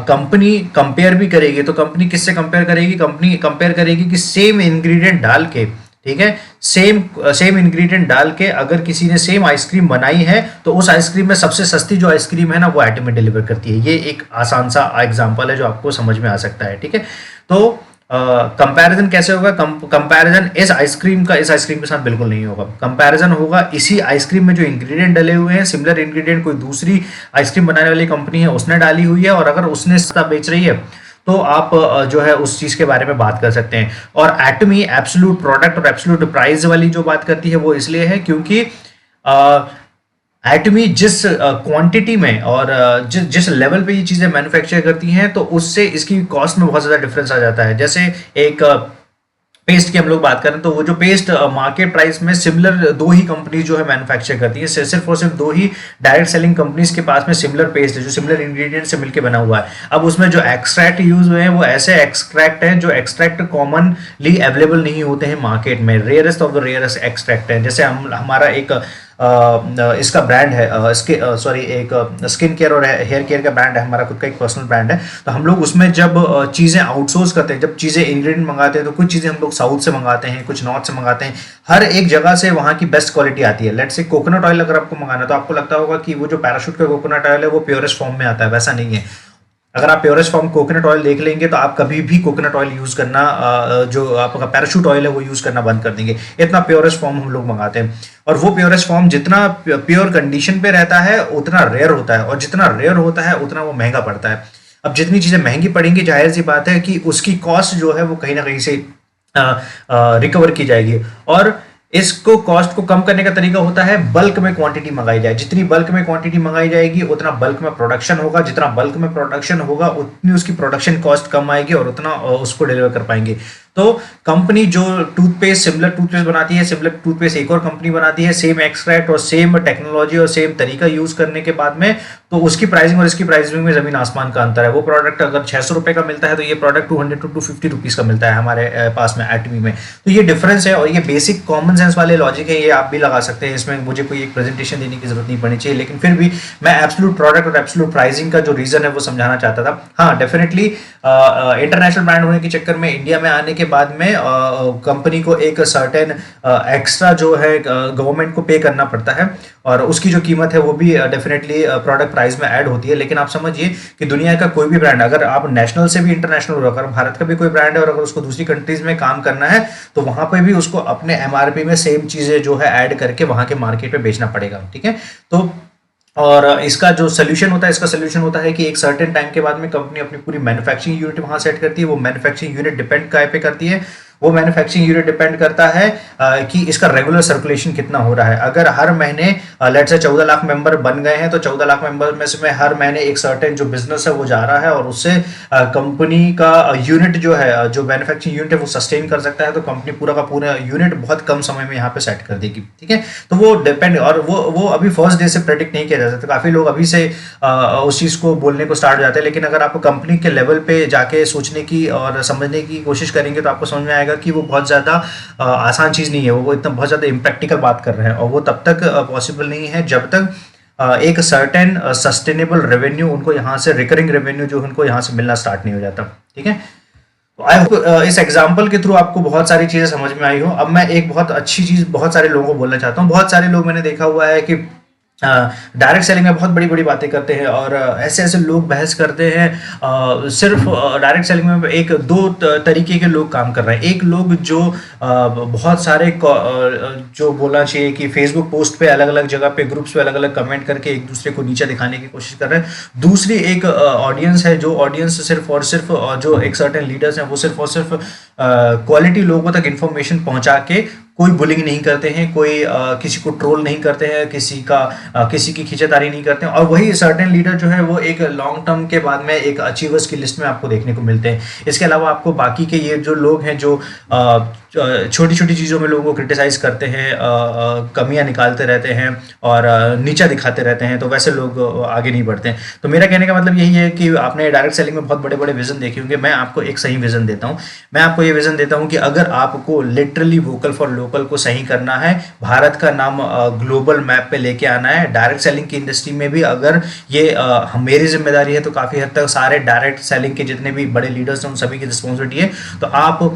कंपनी कंपेयर भी करेगी तो कंपनी किससे कंपेयर करेगी? कंपनी कंपेयर करेगी कि सेम इंग्रेडिएंट डाल के, ठीक है, सेम इंग्रेडिएंट डाल के अगर किसी ने सेम आइसक्रीम बनाई है तो उस आइसक्रीम में सबसे सस्ती जो आइसक्रीम है ना वो एटमी डिलीवर करती है। ये एक आसान सा एग्जांपल है जो आपको समझ में आ सकता है। ठीक है, तो कंपैरिजन कैसे होगा? कंपैरिजन इस आइसक्रीम के साथ बिल्कुल नहीं होगा। कंपैरिजन होगा इसी आइसक्रीम में जो इंग्रेडिएंट डले हुए हैं, सिमिलर इंग्रेडिएंट कोई दूसरी आइसक्रीम बनाने वाली कंपनी है उसने डाली हुई है, और अगर उसने सस्ता बेच रही है तो आप जो है उस चीज के बारे में बात कर सकते हैं। और एटमी एब्सोल्यूट प्रोडक्ट और एब्सोल्यूट प्राइस वाली जो बात करती है वो इसलिए है क्योंकि एटमी जिस क्वांटिटी में और जिस लेवल पे ये चीज़ें मैन्युफैक्चर करती हैं तो उससे इसकी कॉस्ट में बहुत ज़्यादा डिफरेंस आ जाता है। जैसे एक पेस्ट की हम लोग बात करें तो वो जो पेस्ट मार्केट प्राइस में सिमिलर दो ही कंपनी जो है मैन्युफैक्चर करती है, सिर्फ और सिर्फ दो ही डायरेक्ट सेलिंग कंपनीज के पास में सिमिलर पेस्ट है जो सिमिलर इंग्रेडिएंट से मिलकर बना हुआ है। अब उसमें जो एक्सट्रैक्ट यूज हुए हैं वो ऐसे एक्सट्रैक्ट हैं जो एक्सट्रैक्ट कॉमनली अवेलेबल नहीं होते हैं मार्केट में, rarest of the rarest extract है। जैसे हमारा एक इसका ब्रांड है एक स्किन केयर और हेयर केयर का ब्रांड है, हमारा खुद का एक पर्सनल ब्रांड है। तो हम लोग उसमें जब चीज़ें आउटसोर्स करते हैं, जब चीज़ें इंग्रेडिएंट मंगाते हैं तो कुछ चीज़ें हम लोग साउथ से मंगाते हैं, कुछ नॉर्थ से मंगाते हैं, हर एक जगह से वहाँ की बेस्ट क्वालिटी आती है। लेट्स से कोकोनट ऑयल अगर आपको मंगाना है तो आपको लगता होगा कि वो जो पैराशूट का कोकोनट ऑयल है वो प्योरेस्ट फॉर्म में आता है, वैसा नहीं है। अगर आप प्योरेस्ट फॉर्म कोकोनट ऑयल देख लेंगे तो आप कभी भी कोकोनट ऑयल यूज करना, जो आपका पैराशूट ऑयल है वो यूज करना बंद कर देंगे। इतना प्योरेस्ट फॉर्म हम लोग मंगाते हैं, और वो प्योरेस्ट फॉर्म जितना प्योर कंडीशन पे रहता है उतना रेयर होता है, और जितना रेयर होता है उतना वो महंगा पड़ता है। अब जितनी चीजें महंगी पड़ेंगी जाहिर सी बात है कि उसकी कॉस्ट जो है वो कहीं ना कहीं से रिकवर की जाएगी। और इसको कॉस्ट को कम करने का तरीका होता है बल्क में क्वांटिटी मंगाई जाए। जितनी बल्क में क्वांटिटी मंगाई जाएगी उतना बल्क में प्रोडक्शन होगा, जितना बल्क में प्रोडक्शन होगा उतनी उसकी प्रोडक्शन कॉस्ट कम आएगी और उतना उसको डिलीवर कर पाएंगे। तो कंपनी जो टूथपेस्ट सिमिलर टूथपेस्ट बनाती है, सिमिलर टूथपेस्ट एक और कंपनी बनाती है, सेम एक्सट्रैक्ट और सेम टेक्नोलॉजी और सेम तरीका यूज करने के बाद में, तो उसकी प्राइसिंग और इसकी प्राइसिंग में जमीन आसमान का अंतर है। वो प्रोडक्ट अगर 600 रुपए का मिलता है तो ये प्रोडक्ट 200 to 250 रुपीज का मिलता है हमारे पास में एटमी में। तो ये डिफरेंस है, और ये बेसिक कॉमन सेंस वाले लॉजिक है, ये आप भी लगा सकते हैं। इसमें मुझे कोई एक प्रेजेंटेशन देने की जरूरत नहीं पड़नी चाहिए, लेकिन फिर भी मैं एब्सोल्यूट प्रोडक्ट और एब्सोल्यूट प्राइसिंग का जो रीजन है वो समझाना चाहता था। हाँ, डेफिनेटली इंटरनेशनल ब्रांड होने के चक्कर में इंडिया में आने के बाद में कंपनी को एक सर्टेन एक्स्ट्रा जो है गवर्नमेंट को पे करना पड़ता है, और उसकी जो कीमत है वो भी डेफिनेटली प्रोडक्ट प्राइस में ऐड होती है। लेकिन आप समझिए कि दुनिया का कोई भी ब्रांड, अगर आप नेशनल से भी इंटरनेशनल हो, अगर भारत का भी कोई ब्रांड है और अगर उसको दूसरी कंट्रीज में काम करना है तो वहां पर भी उसको अपने एमआरपी में सेम चीजें जो है ऐड करके वहां के मार्केट में बेचना पड़ेगा। ठीक है, तो और इसका जो सोल्यूशन होता है, इसका सोल्यूशन होता है कि एक सर्टेन टाइम के बाद में कंपनी अपनी पूरी मैन्युफैक्चरिंग यूनिट वहां सेट करती है। वो मैन्युफैक्चरिंग यूनिट डिपेंड काय पे करती है, वो मैन्युफैक्चरिंग यूनिट डिपेंड करता है कि इसका रेगुलर सर्कुलेशन कितना हो रहा है। अगर हर महीने लेट्स से 14 लाख मेंबर बन गए हैं तो 14 लाख मेंबर में से हर महीने एक सर्टेन जो बिजनेस है वो जा रहा है, और उससे कंपनी का यूनिट जो है, जो मैन्युफैक्चरिंग यूनिट है वो सस्टेन कर सकता है, तो कंपनी पूरा का पूरा यूनिट बहुत कम समय में यहाँ पे सेट कर देगी। ठीक है, तो वो डिपेंड, और वो अभी फर्स्ट डे से प्रेडिक्ट नहीं किया जा सकता। काफी लोग अभी से उस चीज को बोलने को स्टार्ट हो जाते हैं, लेकिन अगर आप कंपनी के लेवल पे जाके सोचने की और समझने की कोशिश करेंगे तो आपको समझ में आएगा कि वो बहुत ज्यादा आसान चीज नहीं है। वो इतना बहुत ज्यादा इम्प्रैक्टिकल बात कर रहे हैं, और वो तब तक पॉसिबल नहीं है जब तक एक सर्टेन सस्टेनेबल रेवेन्यू उनको यहाँ से, रिकरिंग रेवेन्यू जो उनको यहाँ से मिलना स्टार्ट नहीं हो जाता। ठीक है, तो आई होप इस एग्जाम्पल के थ्रू आपको बहुत सारी चीजें समझ में आई हो। अब मैं एक बहुत अच्छी चीज बहुत सारे लोगों को बोलना चाहता हूँ। बहुत सारे लोग मैंने देखा हुआ है कि डायरेक्ट सेलिंग में बहुत बड़ी बड़ी बातें करते हैं, और ऐसे ऐसे लोग बहस करते हैं। सिर्फ डायरेक्ट सेलिंग में एक दो तरीके के लोग काम कर रहे हैं। एक लोग जो बहुत सारे जो बोलना चाहिए कि फेसबुक पोस्ट पे अलग अलग जगह पे ग्रुप्स पे अलग अलग कमेंट करके एक दूसरे को नीचे दिखाने की कोशिश कर रहे हैं। दूसरी एक ऑडियंस है, जो ऑडियंस सिर्फ और सिर्फ जो एक सर्टेन लीडर्स हैं वो सिर्फ और सिर्फ क्वालिटी लोगों तक इंफॉर्मेशन पहुंचा के कोई बुलिंग नहीं करते हैं, कोई किसी को ट्रोल नहीं करते हैं, किसी की खींचातानी नहीं करते हैं। और वही सर्टेन लीडर जो है वो एक लॉन्ग टर्म के बाद में एक अचीवर्स की लिस्ट में आपको देखने को मिलते हैं। इसके अलावा आपको बाकी के ये जो लोग हैं जो छोटी छोटी चीज़ों में लोगों को क्रिटिसाइज करते हैं, कमियां निकालते रहते हैं और नीचा दिखाते रहते हैं, तो वैसे लोग आगे नहीं बढ़ते हैं। तो मेरा कहने का मतलब यही है कि आपने डायरेक्ट सेलिंग में बहुत बड़े बड़े विजन देखे होंगे। मैं आपको एक सही विजन देता हूँ। मैं आपको ये विजन देता हूँ कि अगर आपको लिटरली वोकल फॉर लोकल को सही करना है, भारत का नाम ग्लोबल मैप पे लेके आना है, डायरेक्ट सेलिंग की इंडस्ट्री में भी अगर ये मेरी जिम्मेदारी है, तो काफ़ी हद तक सारे डायरेक्ट सेलिंग के जितने भी बड़े लीडर्स हैं उन सभी की रिस्पॉन्सिबिलिटी है। तो आप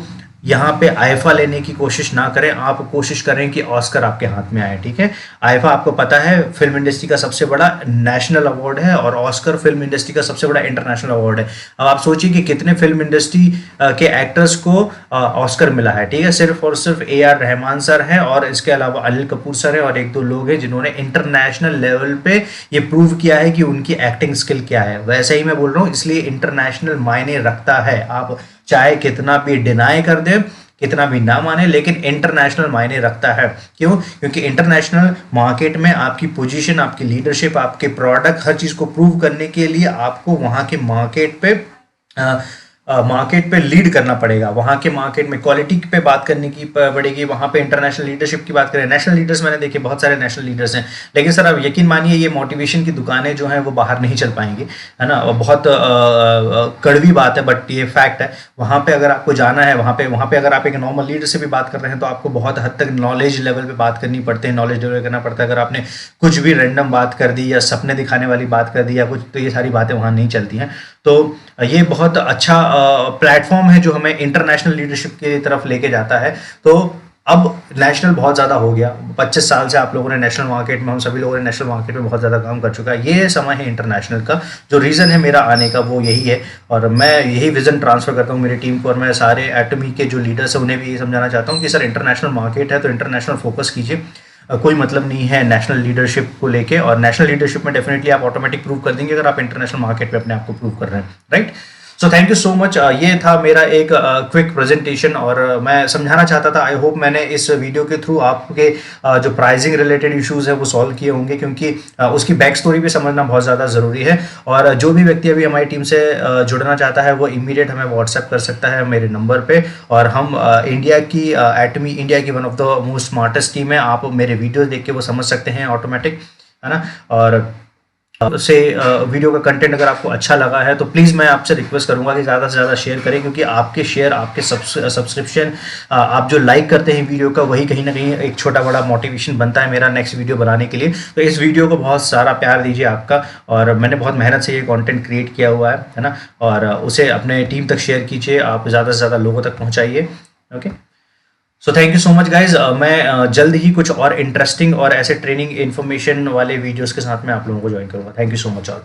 यहाँ पे आईफा लेने की कोशिश ना करें, आप कोशिश करें कि ऑस्कर आपके हाथ में आए। ठीक है, आईफा आपको पता है फिल्म इंडस्ट्री का सबसे बड़ा नेशनल अवार्ड है, और ऑस्कर फिल्म इंडस्ट्री का सबसे बड़ा इंटरनेशनल अवार्ड है। अब आप सोचिए कि कितने फिल्म इंडस्ट्री के एक्टर्स को ऑस्कर मिला है। ठीक है, सिर्फ और सिर्फ AR रहमान सर हैं, और इसके अलावा अनिल कपूर सर हैं, और एक दो लोग हैं जिन्होंने इंटरनेशनल लेवल पे ये प्रूव किया है कि उनकी एक्टिंग स्किल क्या है। वैसे ही मैं बोल रहा हूँ, इसलिए इंटरनेशनल मायने रखता है। आप चाहे कितना भी डिनाई कर दे, कितना भी ना माने, लेकिन इंटरनेशनल मायने रखता है। क्यों? क्योंकि इंटरनेशनल मार्केट में आपकी पोजीशन, आपकी लीडरशिप, आपके प्रोडक्ट, हर चीज़ को प्रूव करने के लिए आपको वहाँ के मार्केट पे मार्केट पे लीड करना पड़ेगा, वहाँ के मार्केट में क्वालिटी पे बात करने की पड़ेगी, वहाँ पे इंटरनेशनल लीडरशिप की बात करें। नेशनल लीडर्स मैंने देखे, बहुत सारे नेशनल लीडर्स हैं, लेकिन सर आप यकीन मानिए ये मोटिवेशन की दुकानें जो हैं वो बाहर नहीं चल पाएंगी, है ना। और बहुत कड़वी बात है बट ये फैक्ट है। वहाँ पे अगर आपको जाना है, वहाँ पे अगर आप एक नॉर्मल लीडर से भी बात कर रहे हैं तो आपको बहुत हद तक नॉलेज लेवल पे बात करनी पड़ती है, नॉलेज डेवलप करना पड़ता है। अगर आपने कुछ भी रैंडम बात कर दी या सपने दिखाने वाली बात कर दी या कुछ, तो ये सारी बातें वहाँ नहीं चलती हैं। तो ये बहुत अच्छा प्लेटफॉर्म है जो हमें इंटरनेशनल लीडरशिप की तरफ लेके जाता है। तो अब नेशनल बहुत ज़्यादा हो गया, 25 साल से आप लोगों ने नेशनल मार्केट में, हम सभी लोगों ने नेशनल मार्केट में बहुत ज़्यादा काम कर चुका है। ये समय है इंटरनेशनल का। जो रीज़न है मेरा आने का वो यही है, और मैं यही विज़न ट्रांसफ़र करता हूँ मेरी टीम को, और मैं सारे एटमी के जो लीडर्स हैं उन्हें भी ये समझाना चाहता हूँ कि सर इंटरनेशनल मार्केट है तो इंटरनेशनल फोकस कीजिए। कोई मतलब नहीं है नेशनल लीडरशिप को लेके, और नेशनल लीडरशिप में डेफिनेटली आप ऑटोमेटिक प्रूव कर देंगे अगर आप इंटरनेशनल मार्केट में अपने आप को प्रूव कर रहे हैं, right. So thank you so much. ये था मेरा एक क्विक प्रेजेंटेशन, और मैं समझाना चाहता था। आई होप मैंने इस वीडियो के थ्रू आपके जो प्राइसिंग रिलेटेड इश्यूज है वो सॉल्व किए होंगे, क्योंकि उसकी बैक स्टोरी भी समझना बहुत ज़्यादा ज़रूरी है। और जो भी व्यक्ति अभी हमारी टीम से जुड़ना चाहता है वो इमीडिएट हमें व्हाट्सएप कर सकता है मेरे नंबर पे, और हम इंडिया की एटमी इंडिया की one of the most smartest team है। आप मेरे वीडियोस देख के वो समझ सकते हैं ऑटोमेटिक, है ना। और से वीडियो का कंटेंट अगर आपको अच्छा लगा है तो प्लीज़ मैं आपसे रिक्वेस्ट करूंगा कि ज़्यादा से ज़्यादा शेयर करें, क्योंकि आपके शेयर, आपके सब्सक्रिप्शन, आप जो लाइक करते हैं वीडियो का, वही कहीं ना कहीं एक छोटा बड़ा मोटिवेशन बनता है मेरा नेक्स्ट वीडियो बनाने के लिए। तो इस वीडियो को बहुत सारा प्यार दीजिए आपका, और मैंने बहुत मेहनत से ये कंटेंट क्रिएट किया हुआ है ना। और उसे अपने टीम तक शेयर कीजिए, आप ज़्यादा से ज़्यादा लोगों तक पहुँचाइए। Okay, so thank you so much guys. मैं जल्द ही कुछ और इंटरेस्टिंग और ऐसे ट्रेनिंग इन्फॉर्मेशन वाले वीडियोस के साथ में आप लोगों को ज्वाइन करूँगा। Thank you so much all.